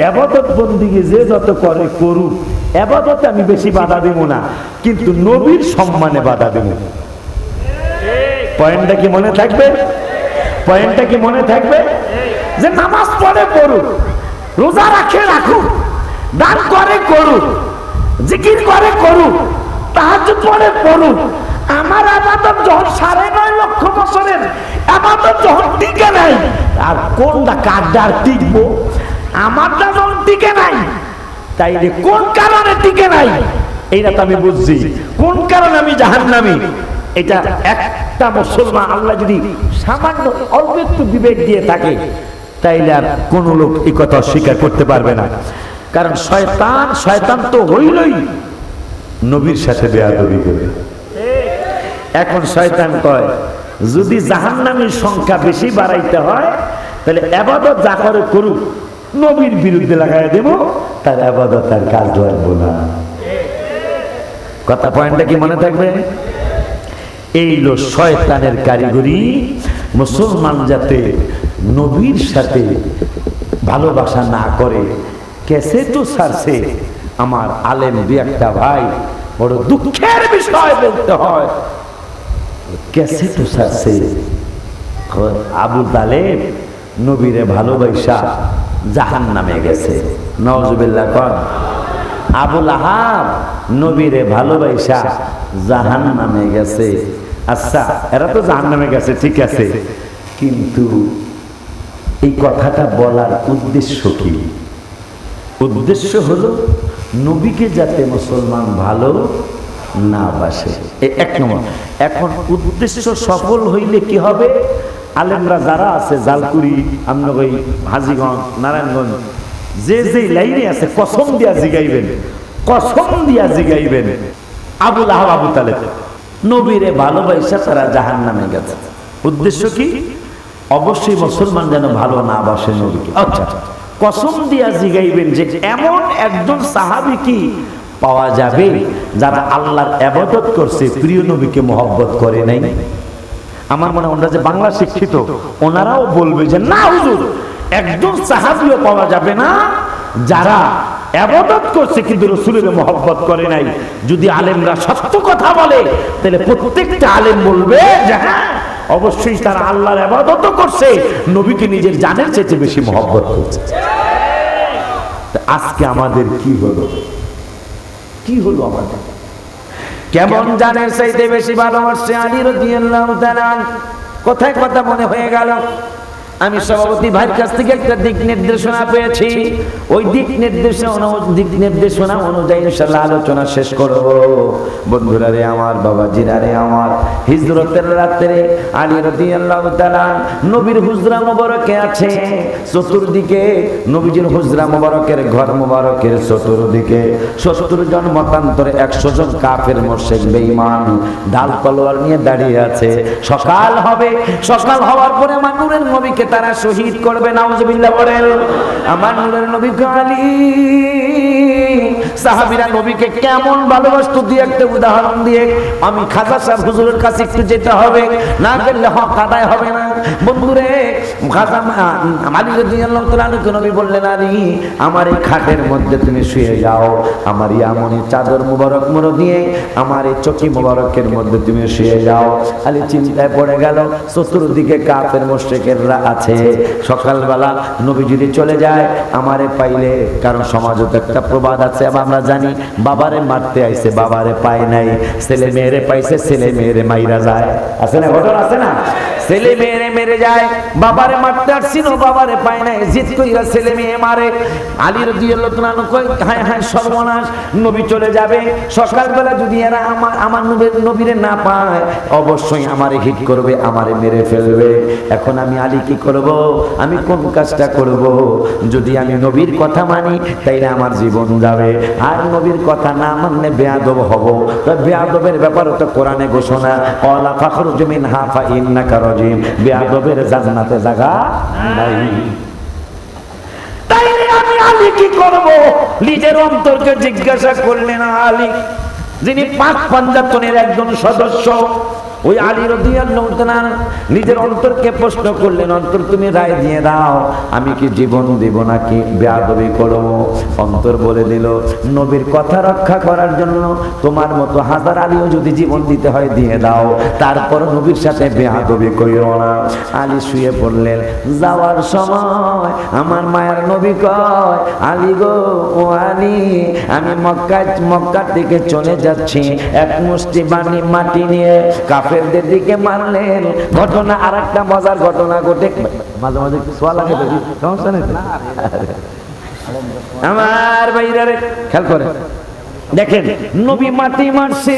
[SPEAKER 3] ইবাদত বন্দিকে যে যত করে করুক, ইবাদতে আমি বেশি বাধা দেব না, কিন্তু নবীর সম্মানে বাধা দেব। পয়েন্টটা কি মনে থাকবে? পয়েন্টটা কি মনে থাকবে? যে নামাজ পড়ে পড়ুক, রোজা রাখে রাখুক, দান করে করুক, জিকির করে করুক, তাহাজ্জুদ পড়ে পড়ুক, আমার ইবাদত যখন 9.5 লক্ষ বছরের ইবাদত যখন টিকে নাই, আর কোনটা কারদার টিকবো? আমারটা যখন টিকে নাই, তাইলে কোন কারণে টিকে নাই এইটা তো আমি বুঝছি। কোন কারণে আমি জাহান্নামী, এটা একটা মুসলমান আল্লাহ যদি সামান্য অল্প একটু বিবেক দিয়ে থাকে, তাইলে আর কোন লোক এই কথা স্বীকার করতে পারবে না। কারণ শয়তান তো হইলই নবীর সাথে বেয়াদবি করে। এখন শয়তান কয় যদি জাহান্নামীর সংখ্যা বেশি বাড়াইতে হয়, তাহলে ইবাদত যা করে করুক, নবীর বিরুদ্ধে লাগাই দেব, তার ইবাদত আর কাজ লাগবে না। কথা পয়েন্টটা কি মনে থাকবে? এই লো শয়তানের কারিগরি। মুসলমান যাতে নবীর সাথে ভালোবাসা না করে, কেসে তো ছাড়ছে আমার আলেম 2-1টা ভাই, বড় দুঃখের বিষয় বলতে হয়, কেসে তো ছাড়ছে আবু তালেব নবীরে ভালোবাসা জাহান্নামে গেছে। নাউজুবিল্লাহ কর। আবু লাহাব নবীরে ভালোবাসা জাহান্নামে গেছে। আচ্ছা, এরা তো জাহান্নামে গেছে, ঠিক আছে, কিন্তু এই কথাটা বলার উদ্দেশ্য কি? উদ্দেশ্য হলো নবীকে যাতে মুসলমান ভালো না বাসে, এক নম্বর। এখন উদ্দেশ্য সফল হইলে কি হবে? আলেমরা যারা আছে জালকুড়ি, আমনগই, হাজীগঞ্জ, নারায়ণগঞ্জ, যে লাইনে আছে, কসম দিয়া জিগাইবেন কসম দিয়া জিগাইবেন আবু লাহাব আবু তালেব নবীরে ভালোবাসা তারা জাহান্নামে গেছে। উদ্দেশ্য কি? অবশ্যই মুসলমান যেন ভালো না বাসে নবীকে। আচ্ছা, কসম দিয়া জিগাইবেন যে এমন একজন সাহাবী কি পাওয়া যাবে যারা আল্লাহর ইবাদত করছে, প্রিয় নবীকে মহব্বত করে নাই? আমার মনে হয় ওনারা যে বাংলা শিক্ষিত, ওনারাও বলবে যে না হুজুর, একজন সাহাবীও পাওয়া যাবে না যারা ইবাদত করছে কিন্তু রাসূলের মহব্বত করে নাই। যদি আলেমরা সত্য কথা বলে তাহলে প্রত্যেকটা আলেম বলবে যে হ্যাঁ, অবশ্যই তারা আল্লাহর ইবাদত করছে, নবীকে নিজের জানের চেয়ে বেশি মহব্বত করছে। আজকে আমাদের কি হলো? কি হলো আমাদের? কেমন জানের চাইতে বেশি ভালোবাসছে আলী রাদিয়াল্লাহু তাআলা। কোথায় কথা মনে হয়ে গেল? আমি সভাপতি ভাইয়ের কাছ থেকে একটা দিক নির্দেশনা পেয়েছি, ওই দিক নির্দেশনা অনুযায়ী ইনশাআল্লাহ আলোচনা শেষ করব। বন্ধুরা রে আমার, বাবাজিরা রে আমার, হিজরতের রাতে আলী রাদিয়াল্লাহু তাআলা নবীর হুজরা মোবারকে আছে। চতুর্দিকে নবীজির হুজরা মোবারকের ঘর মোবারকের চতুর্দিকে 70 জন মতান্তরে 100 জন কাফের মুশরিক বেঈমান ঢাল তলোয়ার নিয়ে দাঁড়িয়ে আছে। সকাল হবে, সকাল হওয়ার পরে আমার নূরের নবীকে তারা শহীদ করবে। নাউজুবিল্লাহ বলেন। আমার নূরের নবী আলী, সাহাবীরা নবীকে কেমন ভালোবাসতো দিয়ে একটা উদাহরণ দিয়ে আমি খাজা সাহেব হুজুরের কাছে একটু যেতে হবে, না গেলে হক আদায় হবে না। বন্ধুরে, খাজা আলী রাদিয়াল্লাহু তাআলা নবী বললেন, আলী আমার এই খাটের মধ্যে তুমি শুয়ে যাও, আমার ইয়ামনি চাদর মুবারক মুড়ো দিয়ে আমার এই চকি মুবারকের মধ্যে তুমি শুয়ে যাও। আলী চিন্তায় পড়ে গেল, চতুর্দিকে কাফের মুশরিকেরা আছে। সকালবেলা নবী যদি চলে যায় আমারে পাইলে, কারণ সমাজে তো একটা প্রবাদ আছে আমরা জানি, বাবারে মারতে আইছে বাবারে পায় নাই, ছেলে মেয়েরে পাইছে ছেলে মেয়েরে মাইরা যায়। আছে না ঘটনা? আছে না? ছেলে মেয়েরে মেরে যায়, বাবারে মারতে আসছিল বাবারে পায় নাই, জিদ কইরা ছেলে মেয়ে মারে। আলী রাদিয়াল্লাহু তাআলা কই হায় হায় সর্বনাশ, নবী চলে যাবে। সকালবেলা যদি এরা আমার নবীরে না পায় অবশ্যই আমারে হিট করবে, আমারে মেরে ফেলবে। এখন আমি আলী কি করব? আমি কোন কাজটা করব? যদি আমি নবীর কথা মানি তাইলে আমার জীবন যাবে, আর নবীর কথা না মানলে বেয়াদব হব। তো বেয়াদবের ব্যাপারে তো কোরআনে ঘোষণা, ওয়ালা ফাখরুজ মিনহা ফা ইন্নাকা রাজিম, বেয়াদবের জান্নাতে জায়গা নাই। তাইলে আমি আলী কি করব? নিজের অন্তরকে জিজ্ঞাসা করলেন আলী, যিনি পাক পাঞ্জাতনের একজন সদস্য। ওই আলী রাদিয়াল্লাহু তাআলা নিজের অন্তরকে প্রশ্ন করলেন, অন্তর তুমি রায় দিয়ে দাও, আমি কি জীবন দেব নাকি বেয়াদবি করব? অন্তর বলে দিল, নবীর কথা রক্ষা করার জন্য তোমার মতো হাজার আলীও যদি জীবন দিতে হয় দিয়ে দাও, তারপর নবীর সাথে বেয়াদবি করিও না। আলী শুয়ে পড়লেন। যাওয়ার সময় আমার মায়ের নবী কয়, আলী গো, ও আলী, আমি মক্কা থেকে চলে যাচ্ছি, এক মুষ্টি মাটি নিয়ে কাফেরদের দিকে মারলেন। ঘটনা আর একটা মজার ঘটনা ঘটে, মাঝে মাঝে সোয়া লাগে, সমস্যা নেই। আমার ভাইরা রে খেয়াল করে দেখেন, নবী মাটি মারছে।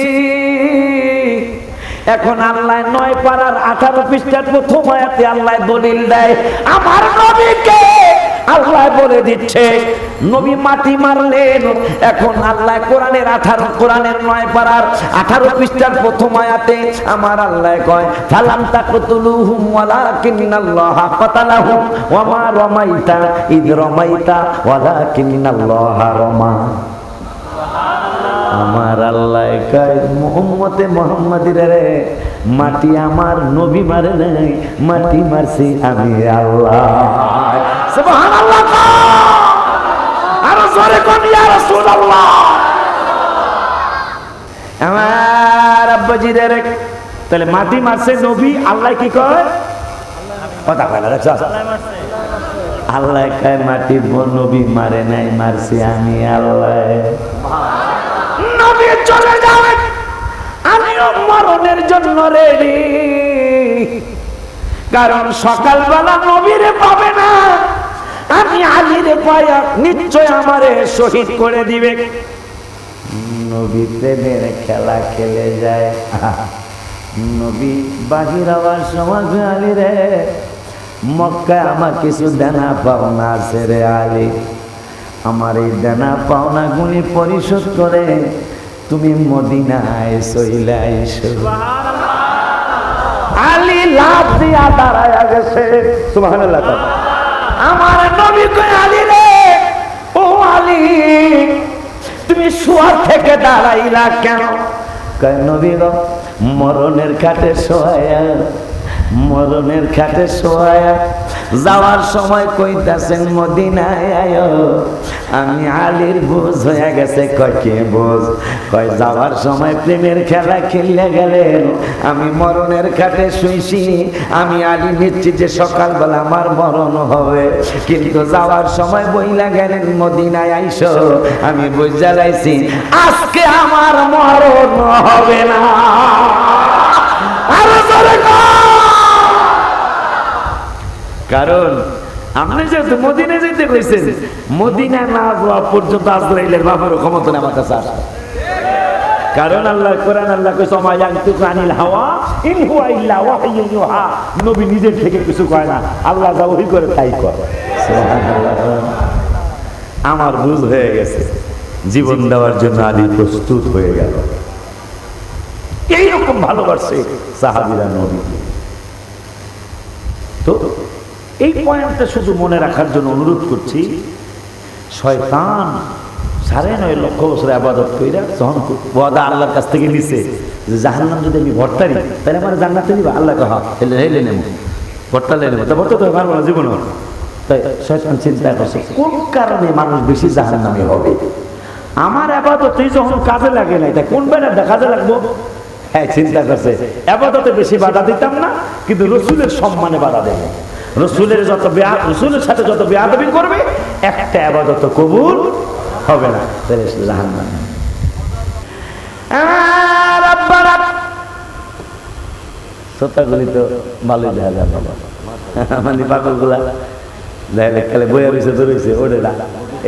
[SPEAKER 3] এখন আল্লাহ 9 পারার 18 পৃষ্ঠার প্রথম আয়াতে আল্লাহ দলিল দেয়, আমার নবীকে আল্লাহ বলে দিচ্ছে নবী মাটি মারলেন। এখন আল্লাহ কোরআনের 9 পারার 18 পৃষ্ঠার প্রথম আয়াতে আমার আল্লাহ কয়, ফালাম তাকতুলুহুম ওয়ালাকিন্নাল্লাহা কাতালাহুম ওয়া মা রামাইতা ইদ রামাইতা ওয়ালাকিন্নাল্লাহা রামা। আমার আল্লাহ কয়, উম্মতে মুহাম্মাদিরা রে, মাটি আমার নবী মারে নাই, মাটি মারছি আমি আল্লাহ। সুবহানাল্লাহ। আর জোরে কোন ইয়া রাসূলুল্লাহ। আমার আব্বাজিরা রে, তাহলে মাটি মারছে নবী, আল্লাহ কি কয়? কথা কয় না, দেখছ? আল্লাহ কয় মাটি নবী মারে নাই, মারছি আমি আল্লাহ। নবী চলে যাবেন, আমিও মরণের জন্য রেডি, কারণ সকালবেলা নবীরে পাবে না, আমি আলীরে পায়া নিশ্চয় আমারে শহীদ করে দিবে। নবী প্রেমের খেলা খেলে যায়। নবী বাহির হওয়ার সময় আলী রে, মক্কায় আমার কিছু দেনা পাওনা আছে রে আলী, আমার এই দেনা পাওনাগুলি পরিশোধ করে তুমি মদিনায় চইলা আইসো। আলী লাভ দিয়া দাঁড়ায়া গেছে। সুবহানাল্লাহ। আমার নবী কয় আলী রে, ও আলী তুমি শোয়ার থেকে দাঁড়াইলা কেন? কয় নবী গো, মরণের খাটে শোয়া, মরণের খাটে শোয়া যাওয়ার সময় কইতাছেন মদিনায় আয়ো। আমি আলীর বোঝ হয়ে গেছে। কয় কে বোঝ? কয় যাওয়ার সময় প্রেমের খেলা খেললে গেলেন, আমি মরণের খাটে শুইছি। আমি আলী নিশ্চিত যে সকালবেলা আমার মরণ হবে, কিন্তু যাওয়ার সময় বইলা গেলেন মদিনায় আইসো। আমি বুঝা লাইছি আজকে আমার মরণ হবে না। আরো জোরে কারণ আপনি যেহেতু মদিনা যেতে কইছেন, মদিনা না যাওয়া পর্যন্ত আজরাইলের বাবারও ক্ষমতা নেই আমার কাছে আসা। কারণ আল্লাহ কোরআন আল্লাহ কইছে মা ইয়ানতিকু আনিল হাওয়া ইন হুয়া ইল্লা ওয়াহয়ুন ইউহা। নবী নিজের থেকে কিছু কয় না, আল্লাহ যা ওহী করে তাই করে। সুবহানাল্লাহ। আমার বুঝ হয়ে গেছে, জীবন দেওয়ার জন্য আলী প্রস্তুত হয়ে গেল। এইরকম ভালোবাসে সাহাবীরা নবী। তো এই পয়েন্টটা শুধু মনে রাখার জন্য অনুরোধ করছি, শয়তান 9.5 লক্ষ বছর ইবাদত কইরা যখন ওয়াদা আল্লাহর কাছ থেকে নিছে যে জাহান্নাম যদি আমি ভর্তারি তাহলে আমার জান্নাতে নিবা, আল্লাহ কহা হেলে হেলে নেব ভর্তালে নেব, তা ভর্তা তো পারবো না জীবন। তাই শয়তান চিন্তা করছে কোন কারণে মানুষ বেশি জাহান্নামী হবে। আমার ইবাদতই যখন কাজে লাগে নাই, তাই কোন বেলাটা কাজে লাগবো? হ্যাঁ, চিন্তা করছে ইবাদতে বেশি বাধা দিতাম না, কিন্তু রসুলের সম্মানে বাধা দেব। রসুলের রসুলের সাথে যত বেয়াদবি করবে একটা ইবাদত কবুল হবে না, তাহলে জাহান্নাম। সত্যাগুলি তো ভালোই দেখা যায়, মানে পাগলগুলা দেখলে খেলে বইয়া রয়েছে তো রয়েছে ওরে না,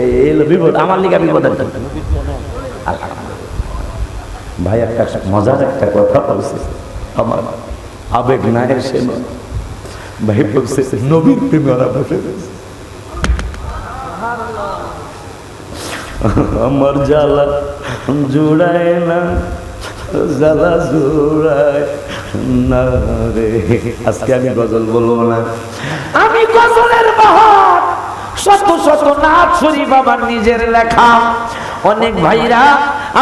[SPEAKER 3] এই এলো বিপদ, আমার লিগা বিপদ। ভাই একটা মজার একটা কথা বলছে, আমার আবেগ না এসে ভাই বলছে নবীর প্রেমে ওরা বসে গেছে। আমার জ্বালা জুড়ায় না, জ্বালা জুড়ায় না রে। আজকে আমি গজল বলবো না, আমি গজলের বাহার শত শত নাথ শরীফ আমার নিজের লেখা। অনেক ভাইরা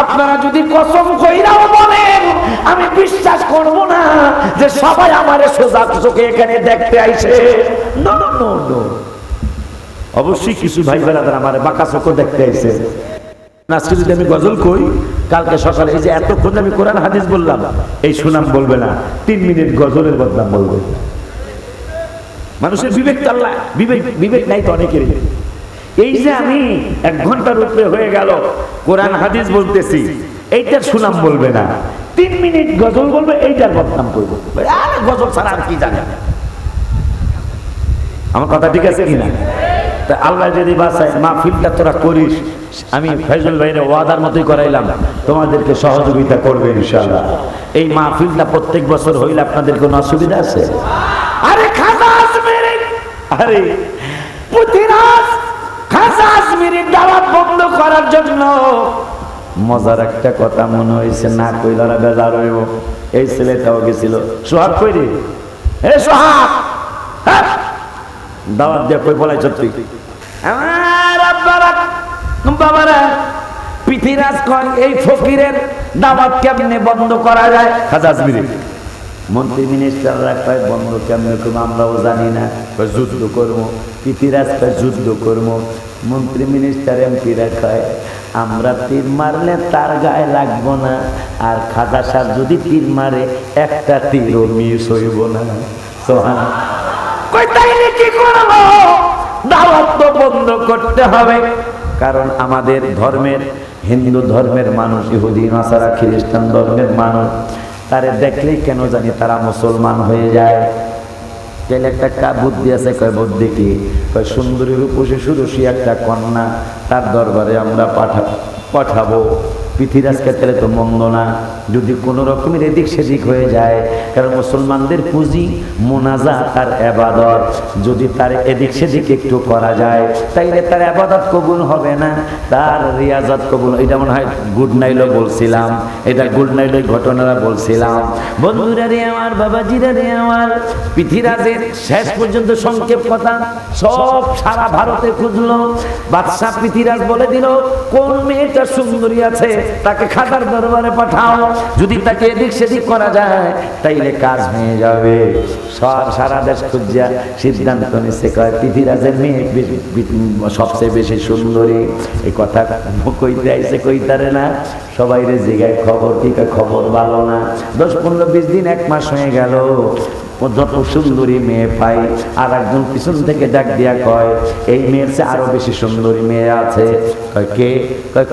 [SPEAKER 3] আপনারা যদি কসম কইরাও বলেন, আমি বিশ্বাস করব না যে সবাই আমারে সোজা চোখে এখানে দেখতে আইছে। নো নো নো, অবশ্যই কিছু ভাই বেরাদার আমারে বাঁকা চোখে দেখতে আইছে। আজকে যদি আমি গজল কই, কালকে সকালে এই যে এতক্ষণ আমি কোরআন হাদিস বললাম, এই সুনাম বলবে না, 3 মিনিট গজলের বদনাম বলবে। মানুষের বিবেক আল্লাহ বিবেক নাই তো অনেকেরই। এই যে আমি 1 ঘন্টার উপরে হয়ে গেল কোরআন হাদিস বলতেছি, এইটার সুনাম বলবে না, 3 মিনিট গজল বলবে, এইটার বদনাম করবো। আরে গজল ছাড়া আর কি জানে? আমার কথা ঠিক আছে কিনা? তা আল্লাহ যদি বাঁচায় মাহফিলটা তোরা করিস, আমি ফয়জুল ভাইরে ওয়াদার মতোই করাইলাম, তোমাদেরকে সহযোগিতা করবে ইনশাআল্লাহ। এই মাহফিলটা প্রত্যেক বছর হইলে আপনাদের কোনো অসুবিধা আছে? আরে খাজা আজমেরি, আরে পুতিরাজ খাজা আজমেরির দাওয়াত বন্ধ করার জন্য মজার একটা কথা মনে হয়েছে, না কইলারা বেজার হইব। এই ছেলেটাও গেছিল, সোহাগ কই রে? এ সোহাগ, দাওয়াত দিয়ে কই বলাই সত্যি আমার আব্বারা বাবারা, পৃথিরাজ কয় এই ফকিরের দাওয়াত কেমনে বন্ধ করা যায়? খাজা আজমেরি মন্ত্রী মিনিস্টাররা কয় বন্ধ কেমনে করবো আমরাও জানি না, যুদ্ধ করবো। পৃথিরাজ কয় যুদ্ধ করবো। মন্ত্রী মিনিস্টার এমপিরা কয় আমরা তীর মারলে তার গায়ে লাগবো না, আর খাজা সাহেব যদি তীর মারে একটা তীরও মিস হইব না। কই তাইলে কি করবো? দাওয়াত তো বন্ধ করতে হবে, কারণ আমাদের ধর্মের, হিন্দু ধর্মের মানুষ, ইহুদি নাসারা খ্রিস্টান ধর্মের মানুষ, তারে দেখলেই কেন জানি তারা মুসলমান হয়ে যায়। তাহলে একটা বুদ্ধি আছে, কয় বুদ্ধি কি? কয় সুন্দরী রূপসী সুরসী একটা কন্যা, তার দরবারে আমরা পাঠাবো। পৃথিবীরাজ ক্ষেত্রে তো মন্দ না, যদি কোনো রকমের এদিক সেদিক হয়ে যায়, কারণ মুসলমানদের পুঁজি মোনাজাত আর ইবাদত, যদি তার এদিক সেদিক একটু করা যায় তাইলে তার ইবাদত কবুল হবে না, তার রিয়াজত কবুল। এটা মনে হয় গুড নাইটও বলছিলাম, এটা গুড নাইটের ঘটনাটা বলছিলাম। বন্ধুরা রে আমার, বাবাজিরা রে আমার, পৃথিবীরাজের শেষ পর্যন্ত সংক্ষেপ কথা সব সারা ভারতে খুঁজলো। বাদশাহ পৃথিবীরাজ বলে দিল, কোন মেয়েটা সুন্দরী আছে তাকে খাতার দরবারে পাঠাও, যদি তাকে এদিক সেদিক করা যায় তাইলে কাজ হয়ে যাবে। সারা দেশ খুঁজিয়া সিদ্ধান্ত নিচ্ছে, কয় পৃথিবীরাজের মেয়ে সবচেয়ে বেশি সুন্দরী। এই কথা কইতে আইসে কইতারে না, সবাই রে জিগায় খবর, ঠিক খবর ভালো না। 10, 15, 20 দিন, 1 মাস হয়ে গেল, যত সুন্দরী মেয়ে পাই আর একজন পিছন থেকে ডাক দিয়া কয়, এই মেয়ের চেয়ে আরো বেশি সুন্দরী মেয়ে আছে। কয় কে?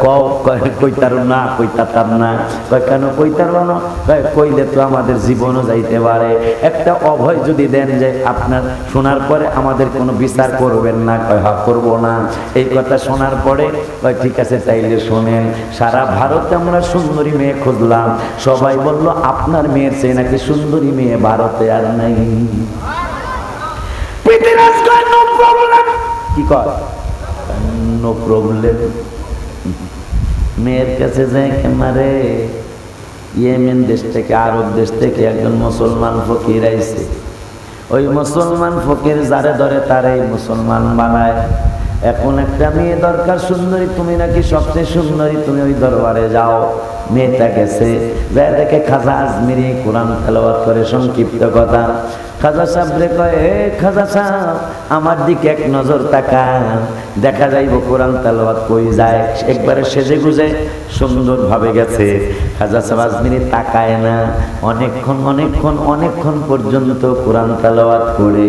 [SPEAKER 3] কয় কইতার না, কইতার না। কয় কেন কইতার না? কয় কইলে তো আমাদের জীবনও যাইতে পারে, একটা অভয় যদি দেন যে আপনার শোনার পরে আমাদের কোনো বিচার করবেন না। কয় হ্যাঁ করবো না। এই কথা শোনার পরে কয় ঠিক আছে তাইলে শোনেন, সারা ভারতে আমরা সুন্দরী মেয়ে খুঁজলাম, সবাই বলল আপনার মেয়ের চেয়ে নাকি সুন্দরী মেয়ে ভারতে আর নাই। পৃথিবীরাজ কয় নো প্রবলেম। কি কয়? No problem. মেয়ের কাছে যায় কেমারে, ইয়েমেন দেশ থেকে, আরব দেশ থেকে একজন মুসলমান ফকির আইছে। ওই মুসলমান ফকির যারে ধরে তারে মুসলমান বানায়। এখন একটা মেয়ে দরকার সুন্দরী, তুমি নাকি সবচেয়ে সুন্দরী, তুমি ওই দরবারে যাও। মেয়েটা গেছে, যায় দেখে খাজা আজমিরি কোরআন তেলাওয়াত করে। সংক্ষিপ্ত কথা, খাজা সাহেব রে কয়, এ খাজা সাহেব আমার দিকে এক নজর তাকান, দেখা যাইব কোরআন তেলাওয়াত কই যায়। একবারে সেজে গুজে সুন্দর ভাবে গেছে। খাজা সাহেব আজমিরি তাকায় না, অনেকক্ষণ পর্যন্ত কোরআন তেলাওয়াত করে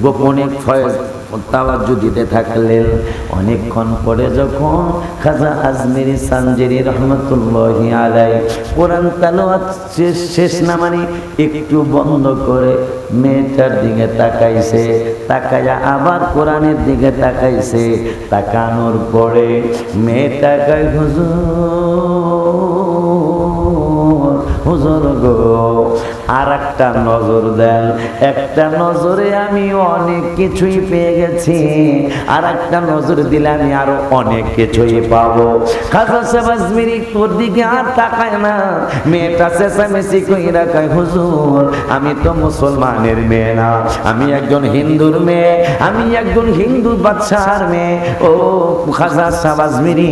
[SPEAKER 3] গোপনে ফয়েজ তাওয়াজ্জু দিতে থাকলেন। অনেকক্ষণ পরে যখন খাজা আজমিরি সানজিরি রহমতুল্লাহি আলাইহি কোরআন তেলাওয়াত শেষ না মানে একটু বন্ধ করে মেয়েটার দিকে তাকাইছে, তাকায়া আবার কোরআনের দিকে তাকাইছে। তাকানোর পরে মেয়েটা কয়, হুজুর গো আর একটা নজর দেন, একটা নজরে আমি অনেক কিছুই পেয়ে গেছি, আর একটা নজর দিলে আমি আরো অনেক কিছুই পাবো। খাজা সাহেব আজমিরি তোর দিকে আর তাকায় না। মেয়েটা চেঁচামেচি কইরা কয়, হুজুর আমি তো মুসলমানের মেয়ে না, আমি একজন হিন্দুর মেয়ে, আমি একজন হিন্দু বাদশার মেয়ে। ও খাজা সাহেব আজমিরি,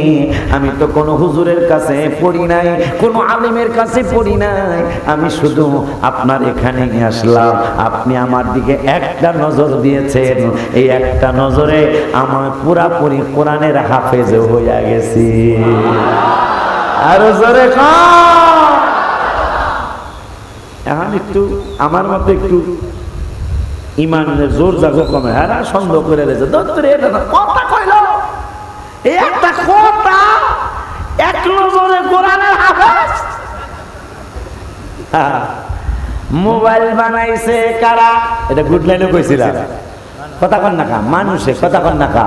[SPEAKER 3] আমি তো কোনো হুজুরের কাছে পড়ি নাই, কোনো আলেমের কাছে পড়ি নাই, আমি শুধু আপনার এখানে আসলাম, আপনি আমার দিকে একটা নজর দিয়েছেন, এই একটা নজরে আমার পুরাপুরি কোরআনের হাফেজ হইয়া গেছি। আরো জোরে এখন একটু আমার মতো একটু ইমানের জোর জাগো কমে, হ্যাঁ সন্দেহ করে রয়েছে কথা কইল, এই একটা কথা এক নজরে কোরআনের হাফেজ। মোবাইল বানাইছে কারা? এটা গুড লাইনে কইছিলাম, কথা কন না কা মানুষে, কথা কন না কা।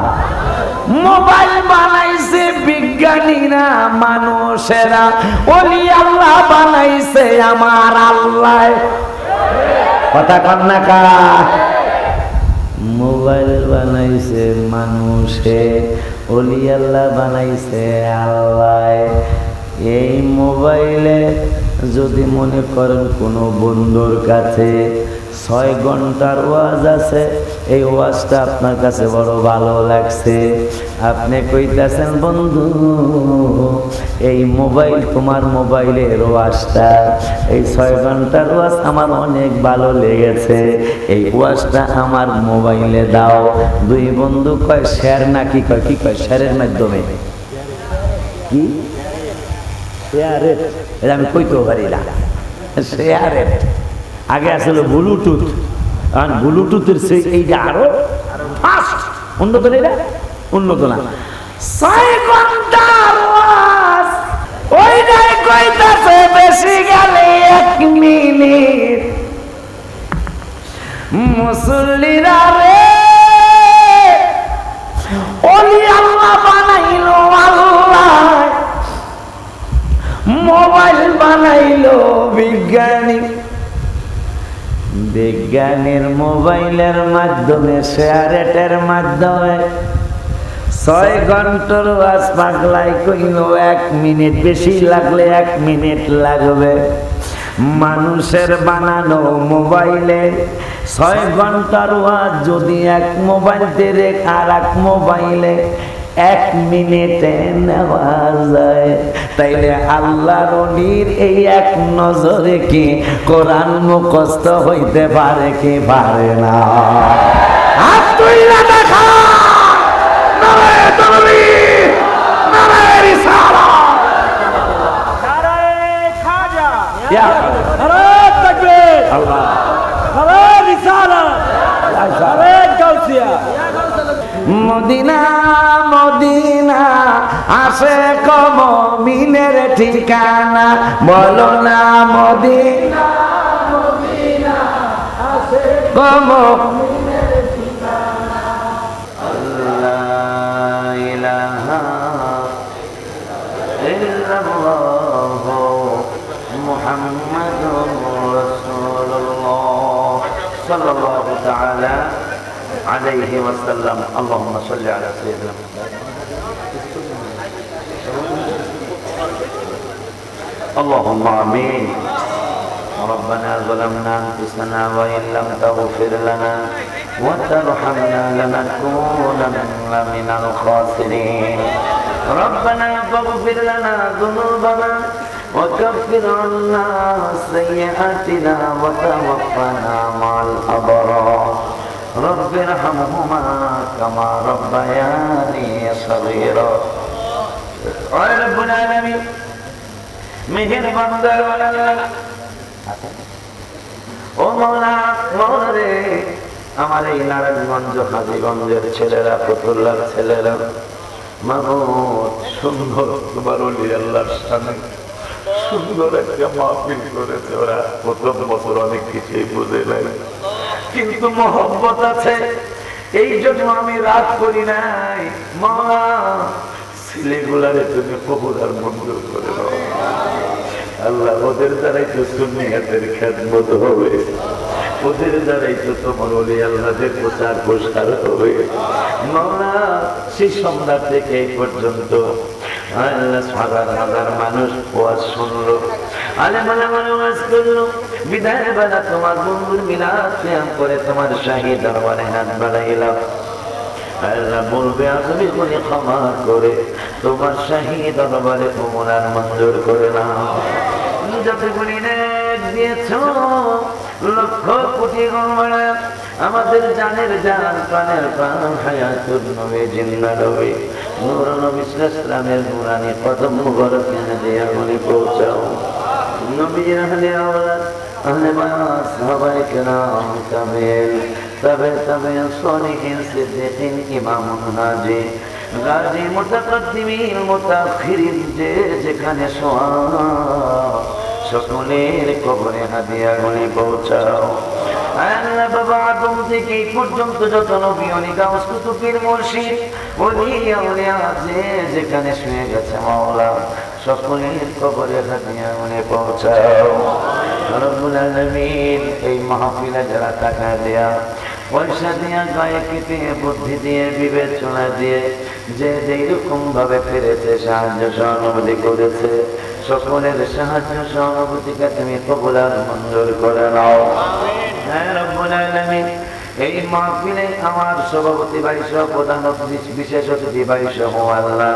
[SPEAKER 3] মোবাইল বানাইছে বিজ্ঞানীরা, মানুষেরা। ওলি আল্লাহ বানাইছে আমার আল্লাহ, কথা কন না কা। মোবাইল বানাইছে মানুষে, ওলি আল্লাহ বানাইছে আল্লাহ। এই মোবাইলে যদি মনে করেন কোনো বন্ধুর কাছে 6 ঘন্টার ওয়াজ আছে, এই ওয়াজটা আপনার কাছে বড় ভালো লাগছে, আপনি কইতেছেন বন্ধু এই মোবাইল, তোমার মোবাইলের ওয়াজটা, এই 6 ঘন্টার ওয়াজ আমার অনেক ভালো লেগেছে, এই ওয়াজটা আমার মোবাইলে দাও। 2 বন্ধু কয় শেয়ার নাকি, কয় কি কয় শেয়ারের মাধ্যমে, কি শেয়ারের, এটা আমি কইতেও পারি না। শেয়ারের আগে আসলে ব্লুটুথ, কারণ ব্লুটুথের সেই এইটা আরো ফাস্ট, উন্নত না, এটা উন্নত না। 6 ঘন্টার ওয়াজ ওইটাই কইতাছে বেশি গেলে 1 মিনিট। মুসল্লিরা রে, ওলি আল্লাহ বানাইলো আল্লাহ, বিজ্ঞানী, বিজ্ঞানীর মোবাইলের মাধ্যমে শেয়ারেটের মাধ্যমে 6 ঘন্টার ওয়াজ পাগলাই কইল 1 মিনিট, বেশি লাগলে 1 মিনিট লাগবে। মানুষের বানানো মোবাইলে 6 ঘন্টার ওয়াজ যদি এক মোবাইল থেকে আর এক মোবাইলে 1 মিনিটে নেওয়া যায়, তাইলে আল্লাহর ওলির এই এক নজরে কি কোরআন মুখস্থ হইতে পারে কি পারে না? হাত তুইলা দেখা, নারায়ে তাকবীর, নারায়ে রিসালাত, নারায়ে খাজা, নারায়ে তাকবীর, আল্লাহ, নারায়ে রিসালাত, নারায়ে গাউসিয়া। মদিনা মদিনা আশিক মুমিনের ঠিকানা, বলো না মদিনা মদিনা আশিক মুমিনের ঠিকানা। আল্লাহ ইলাহা ইল্লাল্লাহ মুহাম্মাদুর রাসূলুল্লাহ সাল্লাল্লাহু তাআলা আলাইহি ওয়াসাল্লাম। আল্লাহুম্মা সাল্লি আলা সাইয়্যিদিনা اللهم آمين. ربنا ظلمنا أنفسنا وإن لم تغفر لنا وترحمنا لنكونن من الخاسرين. ربنا فاغفر لنا ذنوبنا وكفر عنا سيئاتنا وتوفنا مع الأبرار. رب ارحمهما كما ربياني صغيرا. رب العالمين মেহেরবান দয়াবান আল্লাহ, ও মওলা, মওলা রে, আমার এই নারায়ণগঞ্জ হাজীগঞ্জের ছেলেরা, ফতুল্লার ছেলেরা মাহমুদ সুন্দর তোমার ওলি আল্লাহর সামনে সুন্দর একটা মাহফিল করেছে। ওরা প্রথম বছর অনেক কিছুই বুঝে নাই, কিন্তু মহব্বত আছে, এই জন্য আমি রাগ করি নাই। মওলা, ছেলেগুলারে তুমি কবুল আর মঞ্জুর করে দাও আল্লাহ। ওদের দ্বারাই তো সুন্নিয়াতের খেদমত হবে, ওদের দ্বারাই তো তোমার ওলি আল্লাহদের প্রচার প্রসার হবে। মওলা, সেই সন্ধ্যা থেকে এই পর্যন্ত আল্লাহ হাজার হাজার মানুষ ওয়াজ শুনলো, আলেম আলেমানে ওয়াজ করলো। বিদায় বেলা তোমার বন্ধুর মিলাদ কিয়াম করে তোমার শাহী দরবারে হাত বাড়াইলাম। আল্লাহ বলবে আপনি কোনে ক্ষমা করে তোমার শাহী দরবারে কবুলার মঞ্জুর করে না। যতগুলি নেক দিয়েছো লক্ষ কোটি গুণ, আমাদের জানের জান, প্রাণের প্রাণ, হায়াতুন নবী, জিন্দা নবী, নূর নবী ইসলামের নুরানি কদম মুবারক দিয়া গুলি পৌঁছাও। নবীর আহলে আওলাদ, আহলে বায়াত, সাহাবায়ে কেরাম, তাবেঈন, তাবেঈন, সালিহিন, সিদ্দিকিন, ইমাম হাজি, গাজী, মুতাকাদ্দিমিন, মুতাআখিরিন, যে যেখানে শোয়া সকলের কবরে হাদিয়া গুলি পৌঁছাও। আল্লাহ বাবা আদম থেকে এই পর্যন্ত যত নবী ওলি গাউস কুতুব পীর মুর্শিদ ওলি আউলিয়া যে যেখানে শুয়ে গেছে মাওলা সকলের কবরে হাদিয়া গুলি পৌঁছাও। রব্বুল আলামিন, এই মাহফিলে যারা টাকা দেয়া, পয়সা দিয়া, গায়ে কেটে, বুদ্ধি দিয়ে, বিবেচনা দিয়ে যে যেরকম ভাবে ফিরেছে সাহায্য সহানুভূতি করেছে, সকলের সাহায্য সহানুভূতিকে তুমি কবুল আর মঞ্জুর করে নাও। হ্যাঁ রব্বুল আলামিন, এই মাহফিলে আমার সভাপতি ভাই সহ, প্রধান বিশেষ অতিথি ভাই সহ, আল্লাহ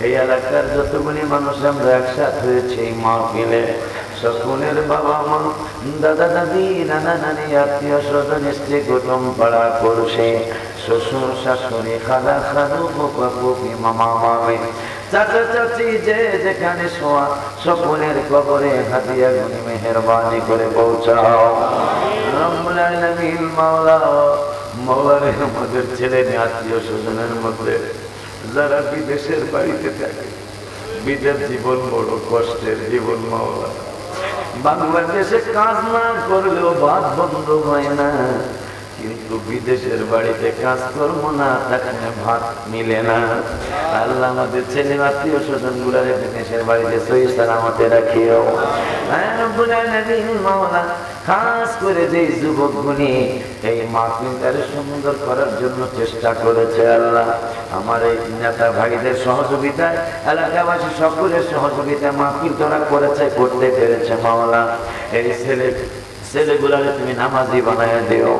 [SPEAKER 3] এই এলাকার যতগুলি মানুষ আমরা একসাথে হয়েছে এই মাহফিলে, সকলের বাবা মা, দাদা দাদি, নানা নানি, আত্মীয় স্বজন, স্ত্রী কুটুম, পাড়া পড়শি, শ্বশুর শাশুড়ি, খালা খালু, ফুফা ফুফি, মামা মামি, চাচা চাচি, যে যেখানে শোয়া সকলের কবরে হাদিয়া গুনি মেহেরবানি করে পৌঁছাও। রব্বুল আলামিন, মাওলা, মাওলারে আমাদের ছেলে আত্মীয় স্বজনের মধ্যে যারা বিদেশের বাড়িতে থাকে, বিদেশ জীবন বড় কষ্টের জীবন মাওলা, বাংলাদেশে কাজ না করলেও ভাত বন্ধ হয় না, কিন্তু বিদেশের বাড়িতে কাজ করবো না, তাখানে ভাত মিলে না। আল্লাহ আমাদের ছেলে আত্মীয় স্বজন গুলারে বিদেশের বাড়িতে সহি সালামতে রাখিও। মাওলা খাস করে যে যুবক গুণী এই মাহফিলটারে সুন্দর করার জন্য চেষ্টা করেছে, আল্লাহ আমার এই নেতা ভাইদের সহযোগিতায়, এলাকাবাসী সকলের সহযোগিতায় মাহফিল তোরা করেছে, করতে পেরেছে। মাওলা এই ছেলেগুলারে তুমি নামাজি বানায় দিও।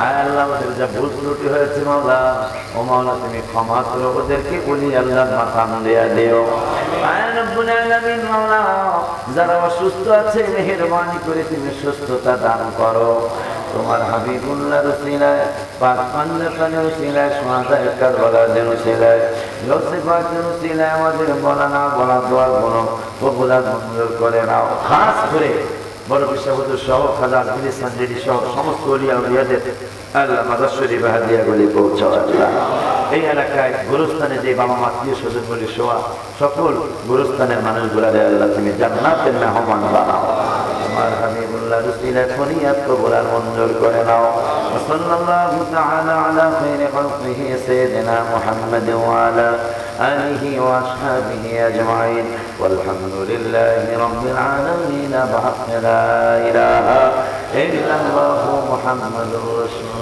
[SPEAKER 3] আল্লাহ আমাদের যা ভুল ত্রুটি হয়েছে মাওলা, ও মাওলা তুমি ক্ষমা করো, ওদেরকে বলি আল্লাহ মাকাম দেয়া দিও। রব্বুল আলামিন মাওলা যারা অসুস্থ আছে মেহেরবানি করে তুমি সুস্থতা দান করো। তোমার হাবিবুল্লাহর উসিলায়, পাক পান্নার উসিলায়, সুহাদায়ে কারবালার উসিলায়, গাউসে পাকের উসিলায় আমাদের বলা না বলা দোয়ার গুলো কবুল মঞ্জুর করে নাও। খাস করে বড় বিশ্ববধূ সহ খাজা আজমির সানজিরি সহ সমস্ত ওলিয়া উলিয়াদের আল্লাহ মাদার শরীফে হাদিয়া গুলি পৌঁছাও। আল্লাহ এই এলাকায় গুরুস্থানে যে বাবা আত্মীয় স্বজন বলে শোয়া সকল গুরুস্থানের মানুষগুলারে আল্লাহ তুমি জান্নাতের মেহমান বানাও। আমার হাবিবুল্লাহর উসিলায় ফরিয়াদ কবুল মঞ্জুর করে নাও। সাল্লাল্লাহু তাআলা আলা খায়রি খালকিহি সাইয়্যিদিনা মুহাম্মাদ ওয়া আলা آله وأصحابه أجمعين والحمد لله رب العالمين بحق لا إله إلا الله محمد رسول